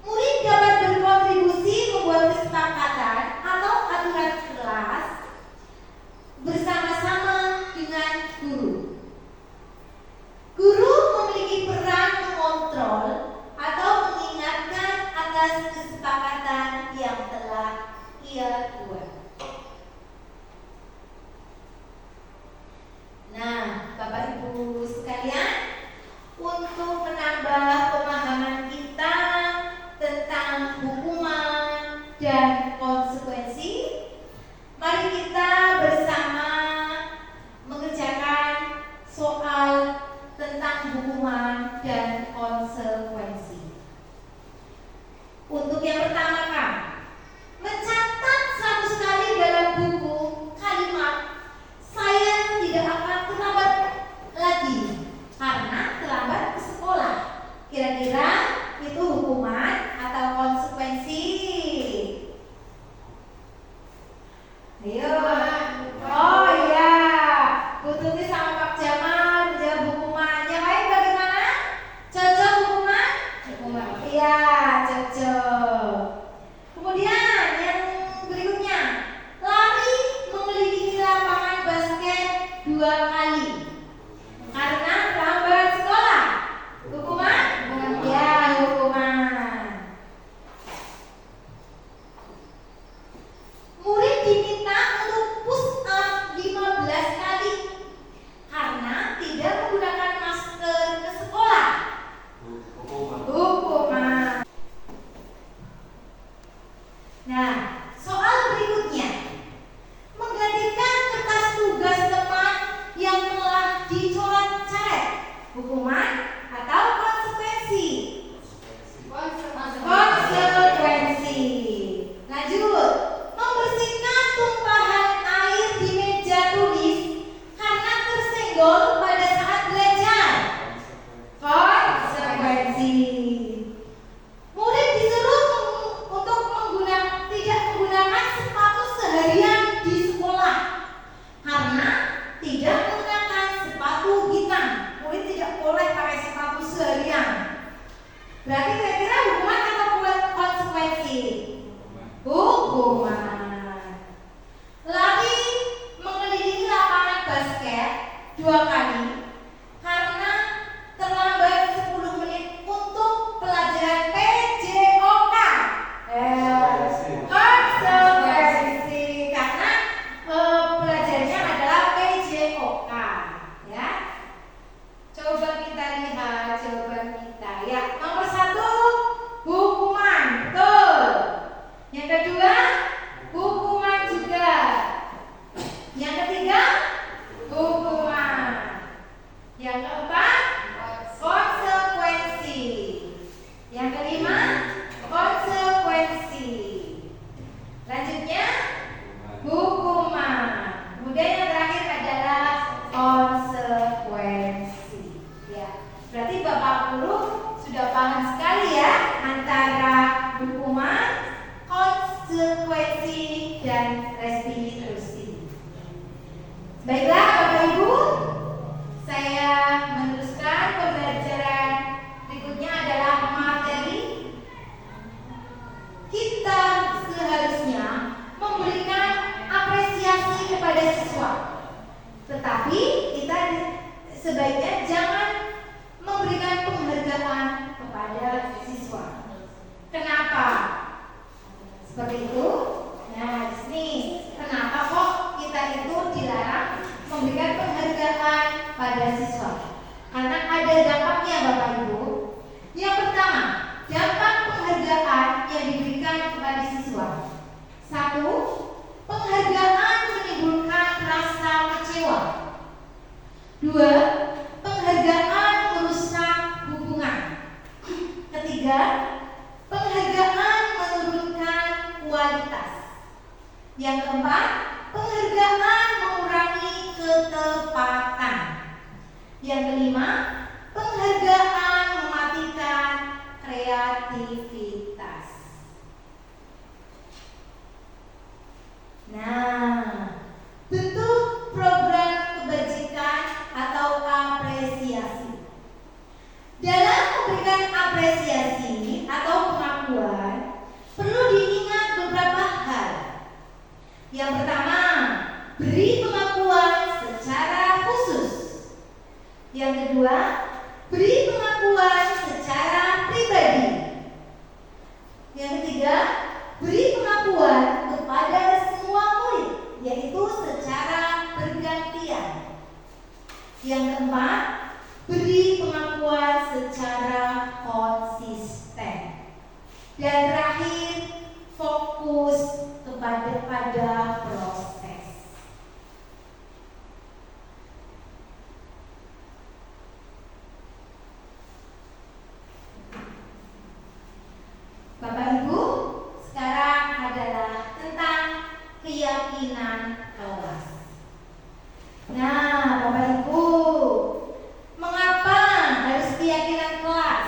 Murid dapat berkontribusi membuat kesepakatan atau aturan kelas bersama-sama dengan guru. Guru memiliki peran mengontrol atau mengingatkan atas kesepakatan yang telah ia buat. Nah, Bapak Ibu sekalian, untuk menambah pemahaman kita tentang hukuman dan konsekuensi, mari kita bersama mengerjakan soal tentang hukuman dan konsekuensi. Untuk yang pertama, mencatat 100 kali Nah, soal berikutnya, menggantikan kertas tugas teman yang telah dicoret-coret, hukuman atau konsekuensi? Konsekuensi. Lanjut, membersihkan tumpahan air di meja tulis karena tersenggol pada saat belajar. Konsekuensi. Murid disuruh untuk tidak menggunakan sepatu seharian di sekolah karena tidak menggunakan sepatu hitam. Murid tidak boleh pakai sepatu seharian. Berarti kira-kira hukuman atau konsekuensi? Hukuman. Lari mengelilingi lapangan basket 2 kali karena terlambat 10 menit untuk pelajaran PJOK. Konsekuensi karena pelajarannya adalah PJOK, ya. Coba kita lihat jawaban kita. Ya, nomor 1 hukuman, betul. Yang kedua hukuman juga. Yang ketiga hukuman. Yang keempat konsekuensi. Yang kelima konsekuensi. Lanjutnya hukuman. Kemudian yang terakhir adalah konsekuensi. Ya, berarti Bapak Guru sudah paham sekali ya antara hukuman, konsekuensi, dan restitusi. Baiklah Bapak Ibu, saya meneruskan pembelajaran. Berikutnya adalah materi. Kita seharusnya memberikan apresiasi kepada siswa, tetapi kita sebaiknya jangan memberikan penghargaan kepada siswa. Kenapa seperti itu? Nah, di sini kenapa kok kita itu dilarang memberikan penghargaan pada siswa? Karena ada dampaknya Bapak Ibu. Yang pertama, dampak penghargaan yang diberikan kepada siswa. 1. Penghargaan menimbulkan rasa kecewa. 2. Penghargaan merusak hubungan. Ketiga, penghargaan menurunkan kualitas. Yang keempat, penghargaan mengurangi ketepatan. Yang kelima, penghargaan mematikan kreativitas. Nah, bentuk program kebajikan atau apresiasi. Dalam memberikan apresiasi atau pengakuan, perlu diingat beberapa hal. Yang pertama, beri pengakuan secara khusus. Yang kedua, beri pengakuan secara pribadi. Yang ketiga, beri pengakuan kepada semua murid, yaitu secara bergantian. Yang keempat, beri pengakuan secara konsisten. Dan terakhir, fokus pada proses. Bapak Ibu, sekarang adalah tentang keyakinan kelas. Nah, Bapak Ibu, mengapa harus keyakinan kelas?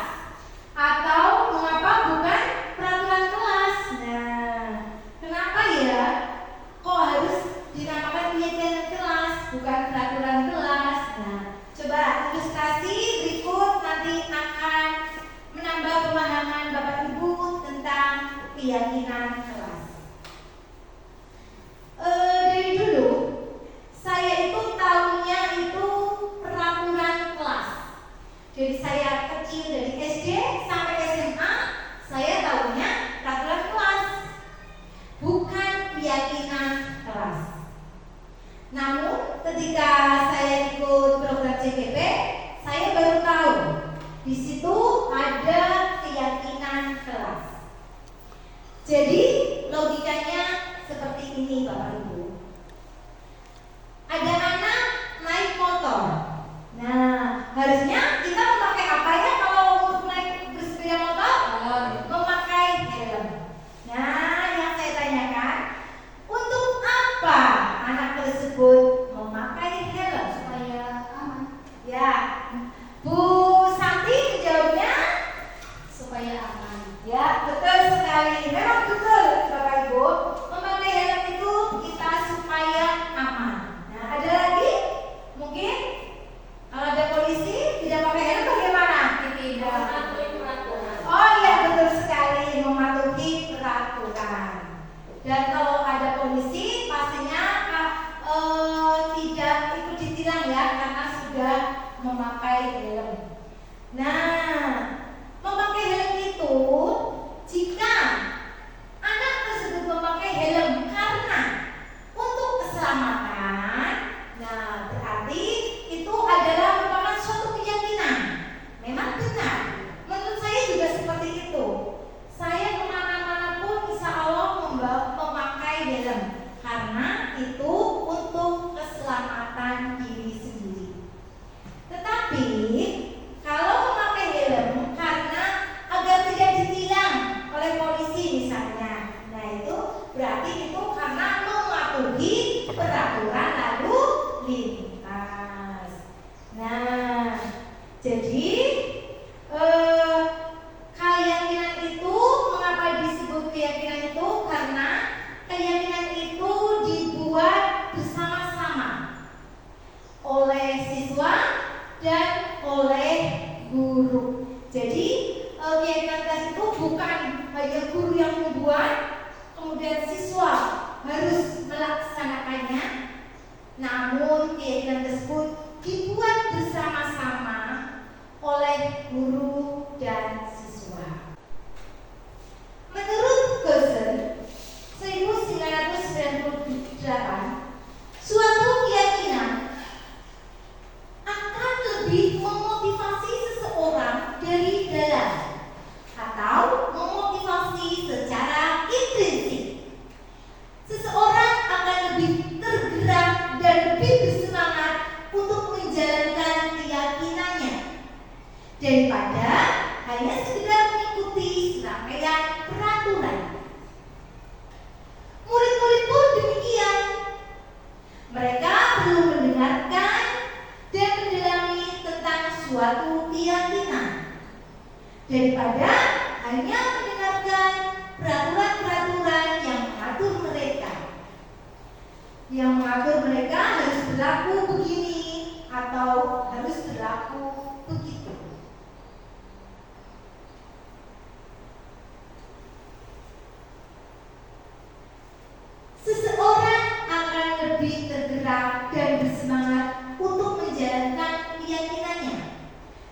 Atau mengapa bukan peraturan kelas? Nah, kenapa ya kok harus dinamakan keyakinan kelas, bukan peraturan kelas? Nah, coba ilustrasi berikut nanti akan menambah pemahaman Bapak Ibu tentang keyakinan kelas. Dari dulu saya itu tahunya itu peraturan kelas. Jadi saya kecil dari SD sampai SMA, saya tahunya peraturan kelas, bukan keyakinan kelas. Namun ketika saya ikut program CPP, saya baru tahu di situ ada keyakinan kelas. Jadi logikanya seperti ini Bapak Ibu. Ada anak naik motor. Nah, harusnya kita memakai apa ya kalau untuk naik bersepeda motor? Memakai helm. Nah, yang saya tanyakan, untuk apa anak tersebut memakai helm? Supaya aman. Ya, Bu Santi menjawabnya Supaya aman. ya, betul sekali. Memang betul Bapak Ibu, memakai helm itu kita supaya aman. Nah, ada lagi? Mungkin kalau ada polisi tidak pakai helm bagaimana? Tidak. Oh iya, betul sekali, mematuhi peraturan. Dan kalau ada polisi pastinya tidak ikut ditilang ya, karena sudah memakai helm. Nah, memakai helm itu jika anak tersebut memakai helm karena untuk keselamatan, nah berarti itu adalah merupakan suatu keyakinan. Memang benar. Menurut saya juga seperti itu. Saya kemana-mana pun insya Allah memakai helm karena itu untuk keselamatan diri sendiri. Tetapi kalau memakai helm karena agar tidak ditilang oleh polisi misalnya, nah itu berarti itu karena mematuhi peraturan lalu lintas. Nah, jadi keyakinan itu, mengapa disebut keyakinan itu? Karena keyakinan itu dibuat bersama-sama oleh siswa dan oleh guru. Jadi keyakinan kelas itu bukan hanya guru yang membuat, kemudian siswa harus melaksanakannya, namun keyakinan tersebut dibuat bersama-sama oleh guru dan siswa. Menurut Gosen 1998, suatu keyakinan akan lebih memotivasi seseorang dari dalam atau memotivasi secara intrinsik. Seseorang akan lebih tergerak dan lebih bersemangat untuk menjalankan keyakinannya daripada hanya sekedar mengikuti serangkaian peraturan. Murid-murid pun demikian. Mereka perlu mendengarkan dan mendalami tentang suatu keyakinan daripada hanya mendengarkan peraturan-peraturan yang mengatur mereka. Yang mengatur mereka harus berlaku begini atau harus berlaku begitu. Seseorang akan lebih tergerak dan bersemangat untuk menjalankan keyakinannya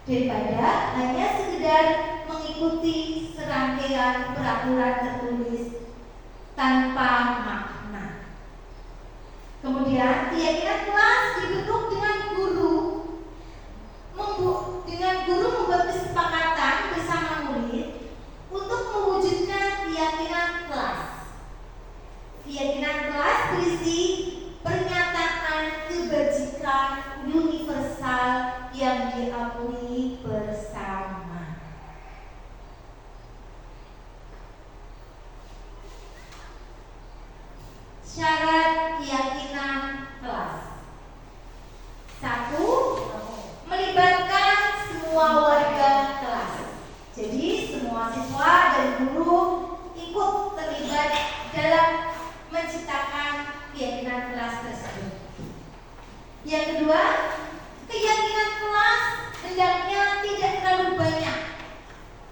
daripada hanya sekedar mengikuti serangkaian peraturan tertulis tanpa makna. Kemudian keyakinan kelas dibentuk dengan guru membuat kesepakatan bersama murid untuk mewujudkan keyakinan kelas. Keyakinan kelas berisi pernyataan kebajikan universal yang diakui bersama. Syarat keyakinan kelas: 1. Melibatkan semua warga kelas. Jadi semua siswa dan guru ikut terlibat dalam menciptakan keyakinan kelas tersebut. Yang kedua, keyakinan kelas hendaknya tidak terlalu banyak.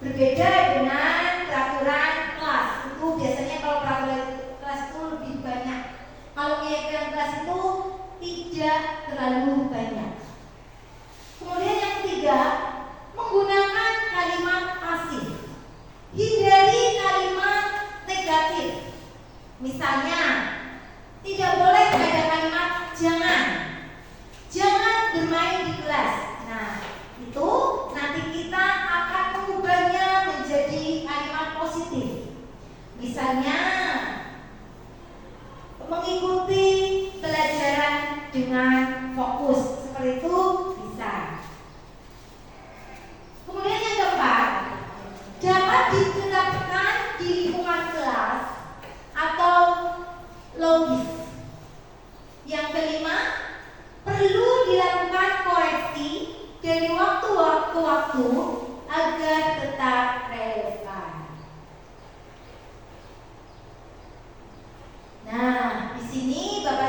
Berbeda dengan peraturan kelas. Itu biasanya kalau peraturan kelas itu lebih banyak. Kalau keyakinan kelas itu tidak terlalu banyak. Kemudian yang ketiga, menggunakan kalimat pasif. Hindari kalimat negatif. Misalnya, tidak boleh ada kalimat jangan. Jangan bermain di kelas. Nah, itu nanti kita akan mengubahnya menjadi kalimat positif. Misalnya,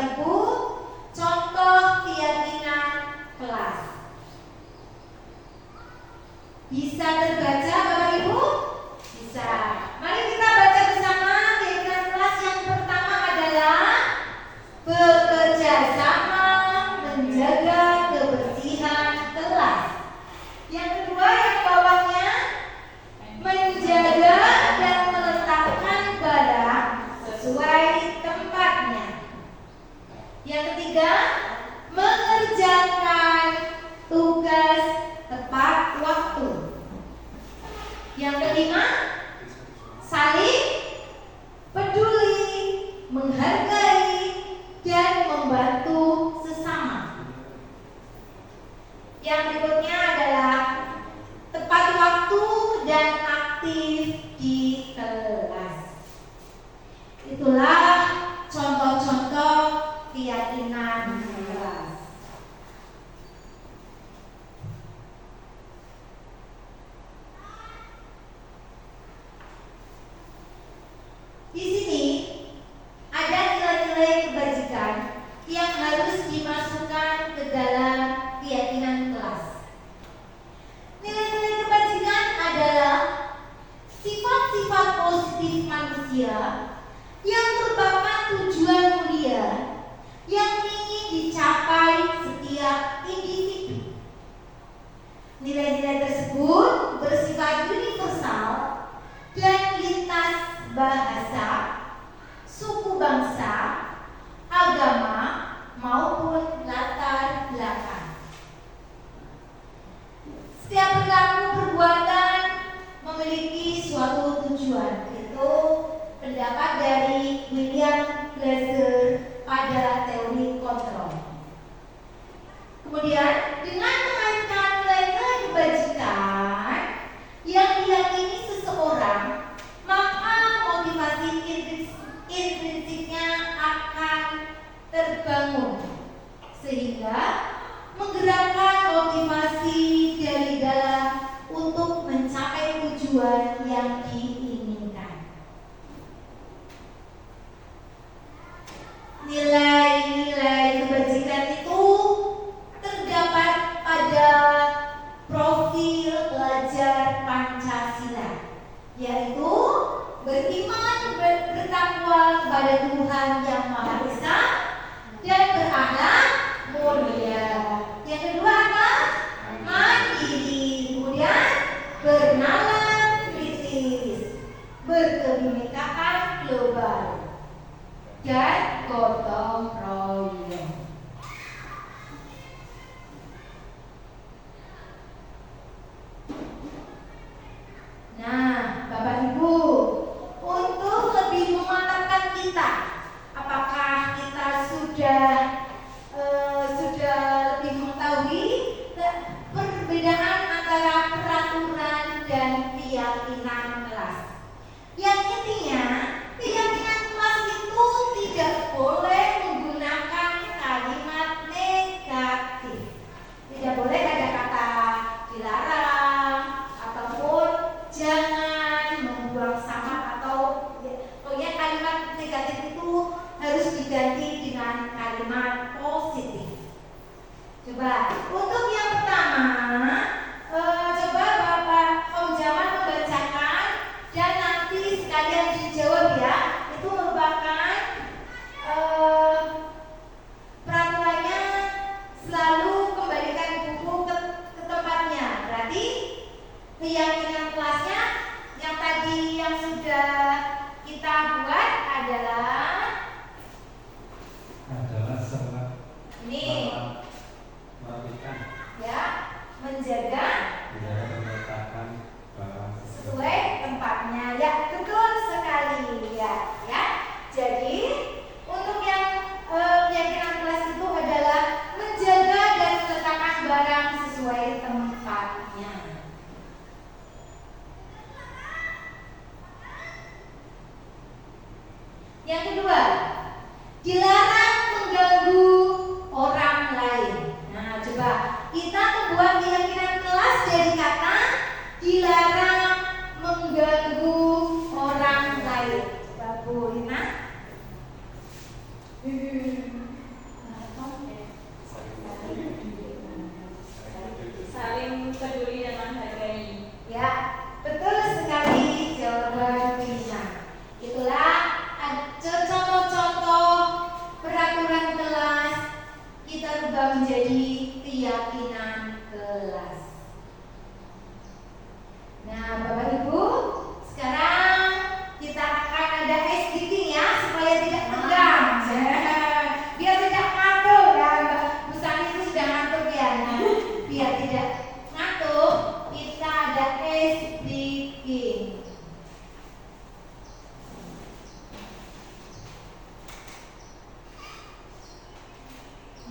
Ibu, contoh keyakinan kelas. Bisa terbaca Bapak Ibu? Bisa. Mari kita baca bersama keyakinan kelas. Yang pertama adalah bekerja sama menjaga kebersihan kelas. Yang kedua yang bawahnya menjaga dan meletakkan barang sesuai tempatnya. Yang ketiga, mengerjakan tugas tepat waktu. Yang kelima, saling peduli, menghargai, dan membantu sesama. Yang berikutnya adalah tepat waktu dan aktif di kelas. Itulah contoh-contoh keyakinan kelas. Di sini ada nilai-nilai kebajikan yang harus dimasukkan ke dalam keyakinan kelas. Nilai-nilai kebajikan adalah sifat-sifat positif manusia yang merupakan tujuan mulia yang ingin dicapai setiap individu. Nilai-nilai tersebut bersifat universal dan lintas bahasa, suku bangsa, agama, maupun latar belakang. Setiap perilaku perbuatan memiliki suatu tujuan. Itu pendapat dari William Glasser pada teori kontrol. Kemudian dengan mengaitkan nilai-nilai kebajikan yang diyakini seseorang, maka motivasi intrinsiknya akan terbangun sehingga menggerakkan motivasi dari dalam untuk mencapai tujuan yang diinginkan. Nilai-nilai kebajikan itu terdapat pada profil pelajar Pancasila, yaitu beriman, bertakwa kepada Tuhan Yang Maha Esa, dan berakhlak mulia. Yang kedua apa? Mandiri. Kemudian bernalar kritis, berkebinekaan global, dan gotong royong. Nah, Bapak Ibu, untuk lebih memantapkan kita, apakah kita sudah lebih mengetahui perbedaan antara peraturan dan keyakinan kelas? Yang intinya, keyakinan kelas itu tidak boleh menggunakan kalimat negatif. Tidak boleh ada kata dilarang ataupun jangan membuang sampah, atau pokoknya kalimat negatif itu harus diganti dengan kalimat positif. Coba untuk yang pertama, coba Bapak Om Jamal membacakan dan nanti sekalian dijawab ya. Itu merupakan peraturannya, selalu kembalikan buku ke tempatnya. Berarti keyakinan kelasnya yang tadi yang sudah kita buat adalah ini merapikan, ya, menjaga meletakkan barang sesuai tempatnya. Ya, betul sekali ya. Jadi untuk yang keyakinan kelas itu adalah menjaga dan meletakkan barang sesuai tempatnya. Yang kedua, dilarang mengganggu orang lain. Nah, coba kita membuat keyakinan kelas dari kata dilarang mengganggu orang lain. Coba Bu Lina.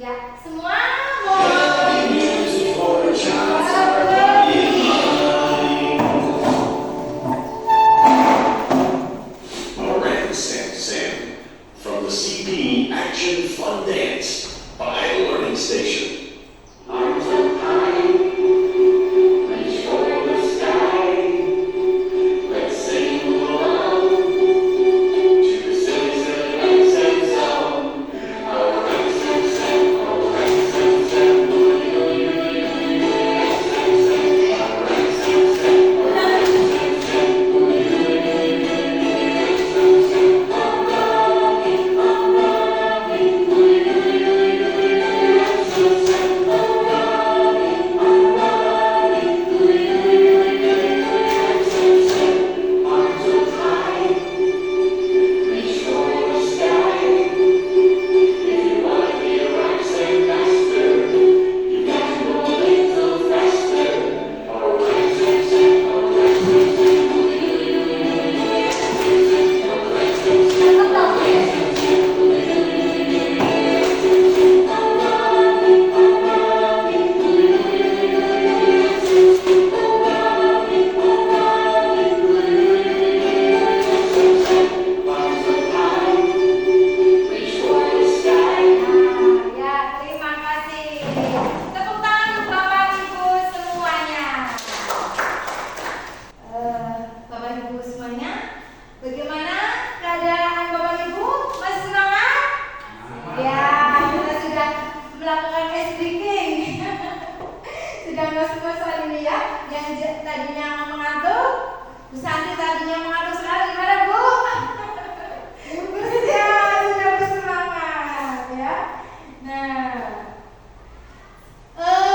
Ya, semua mau. Moran Sam Sam from the CD Action Fun Dance by Learning Station. Arms up high, reach for the sky. Let's sing along to the silly, silly Run Sam song. Oh, Run Sam Sam, oh, Run Sam Sam, oh, yo, yo, yo, yo, Run Sam Sam, oh, Run Sam Sam, oh, Run Sam Sam, oh, yo, yo, yo, yo, Run Sam Sam, oh, Robbie, oh, Robbie, oh, yo, yo, yo, yo, Run Sam Sam, oh, Robbie, oh, Robbie, oh, yo, yo, yo, yo, Run Sam Sam. Arms up high, reach for the sky. If you wanna be a rock Sam master, you got to go a little faster. Oh, Run Sam Sam, oh, Run Sam Sam, oh, yo, yo, yo, yo, Run Sam Sam, oh, Run Sam Sam, oh, Run Sam Sam, oh, yo, yo, yo, yo, Run Sam Sam, oh, Robbie, oh, Robbie, oh, yo, yo, yo, yo, Run Sam Sam, oh, Robbie, oh, Robbie, oh, yo, yo, yo, yo, Run Sam Sam. Arms up high, reach for the sky. Nah, ya, terima kasih. Tepuk tangan Bapak Ibu semuanya. Bapak Ibu semuanya, bagaimana keadaan Bapak Ibu? Masih semangat? Ya, kita sudah melakukan ice breaking. Sudah ngos-ngosan ini ya. Yang tadinya mengantuk, Bu Santi tadinya mengantuk sekali. Gimana Bu? Sudah bersemangat ya. Nah,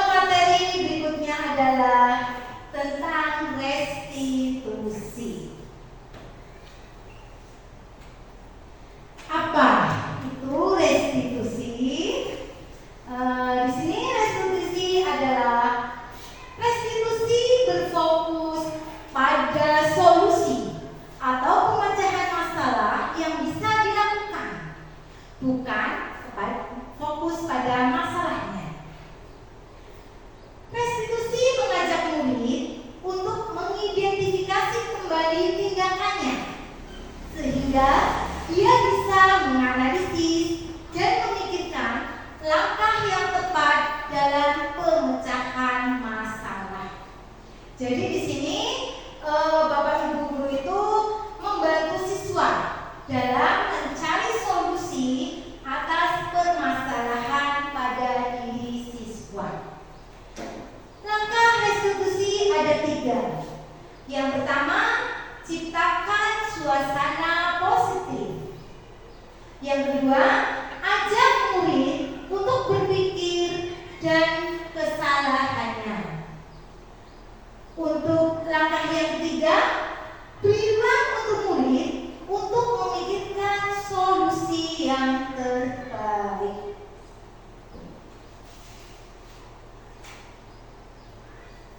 materi berikutnya adalah tentang restitusi. Apa itu restitusi? Di sini restitusi adalah restitusi berfokus pada solusi atau pemecahan masalah yang bisa dilakukan, bukan fokus pada masalahnya. Restitusi mengajak murid untuk mengidentifikasi kembali tindakannya, sehingga ia bisa menganalisis dan memikirkan langkah yang tepat dalam pemecahan masalah. Jadi di sini Bapak Ibu guru itu membantu siswa dalam mencari solusi atas permasalahan pada diri siswa. Langkah restitusi ada 3. Yang pertama, ciptakan suasana positif. Yang kedua, ajak murid untuk berpikir dan kesalahannya. Untuk langkah yang ketiga, beri ruang untuk murid untuk memikirkan solusi yang terbaik.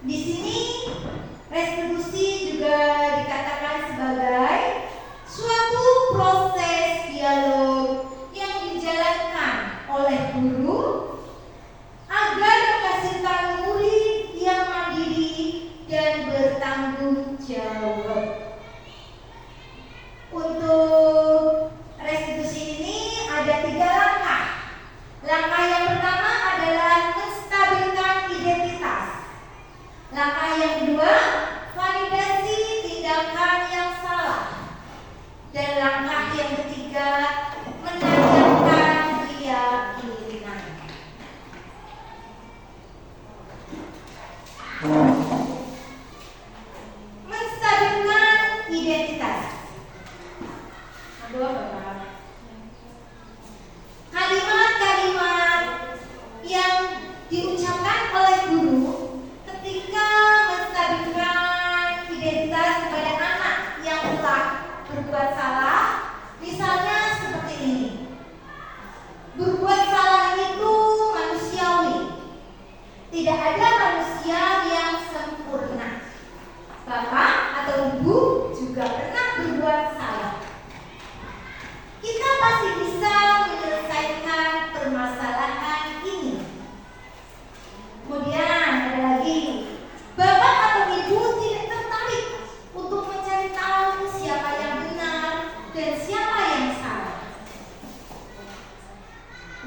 Di sini restitusi juga dikatakan sebagai suatu proses dialog yang dijalankan oleh guru agar menghasilkan murid yang mandiri dan bertanggung jawab. Untuk restitusi ini ada 3 langkah.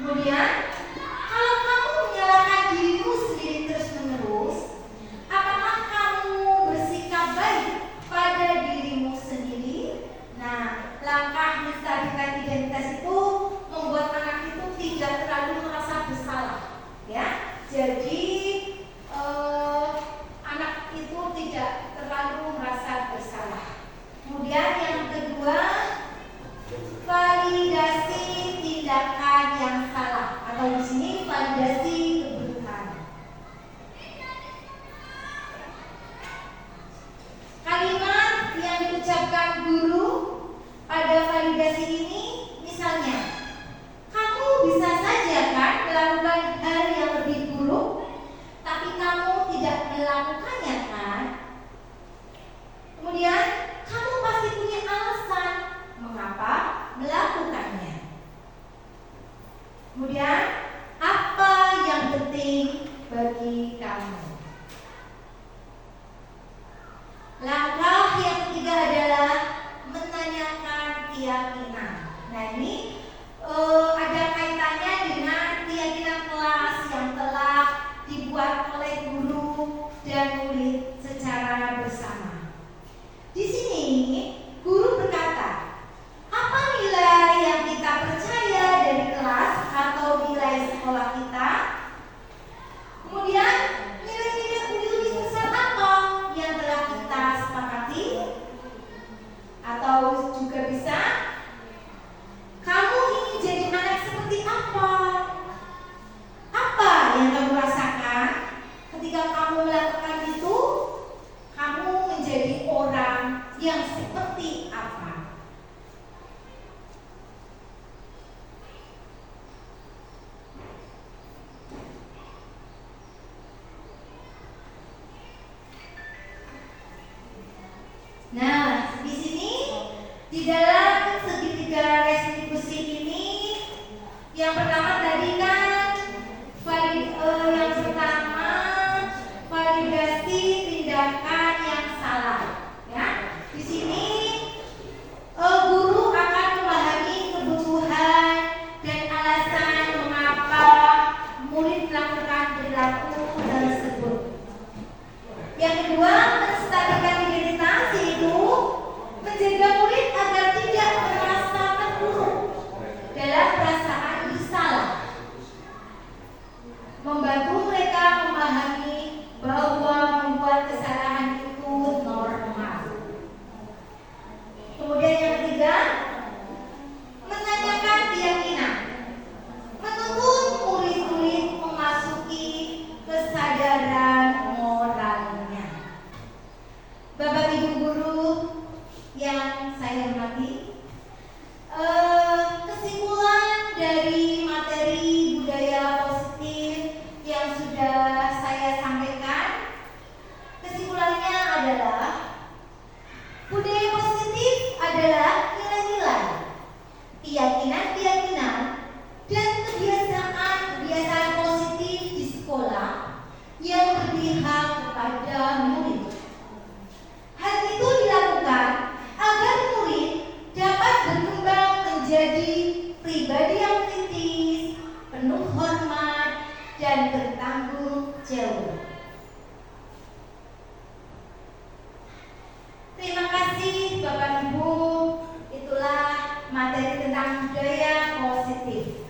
Kemudian, kalau kamu menyalahkan dirimu sendiri terus-menerus, apakah kamu bersikap baik pada dirimu sendiri? Nah, langkah menstabilkan identitas itu membuat anak itu tidak terlalu merasa bersalah, ya. Jadi anak itu tidak terlalu merasa bersalah. Kemudian yang kedua, validasi tindakan yang salah, atau di sini validasi kebutuhan. Kalimat yang diucapkan guru pada validasi ini, misalnya, kamu bisa saja kan melakukan hal yang lebih buruk, tapi kamu tidak melakukannya kan? Kemudian, kamu pasti punya alasan mengapa melakukannya. Kemudian, apa yang penting bagi kamu? Langkah yang ketiga adalah menanyakan keyakinan. Nah, ini ada kaitannya dengan keyakinan kelas yang telah dibuat oleh guru dan murid secara bersama. Di sini guru berkata, apa nilai yang kita percaya dari kelas atau nilai sekolah kita? Kemudian nilai-nilai universal apa yang telah kita sepakati? Atau juga bisa, kamu ingin jadi anak seperti apa? Apa yang kamu rasakan ketika kamu melakukan itu? Kamu menjadi orang yang seperti apa? Nah, di sini di dalam segitiga restitusi ini, yang pertama tadi kan yang pertama validasi tindakan yang salah, ya. Di sini guru akan memahami kebutuhan dan alasan mengapa murid melakukan perilaku tersebut. Yang kedua, menstabilkan identitas, yaitu menjaga murid agar tidak merasa terpuruk dalam perasaan bersalah, membantu mereka memahami bahwa membuat kesalahan itu normal. Kemudian yang ketiga, menanyakan keyakinan, menuntun murid-murid memasuki kesadaran moralnya. Bapak Ibu guru yang saya hormati, kesimpulan dari materi budaya positif yang sudah saya sampaikan, kesimpulannya adalah budaya positif adalah nilai-nilai, keyakinan-keyakinan, dan kebiasaan-kebiasaan positif di sekolah yang berpihak kepada murid. Hal itu dilakukan agar murid dapat berkembang menjadi pribadi yang kritis, penuh hormat, dan bertanggung jawab. Terima kasih Bapak Ibu, itulah materi tentang budaya positif.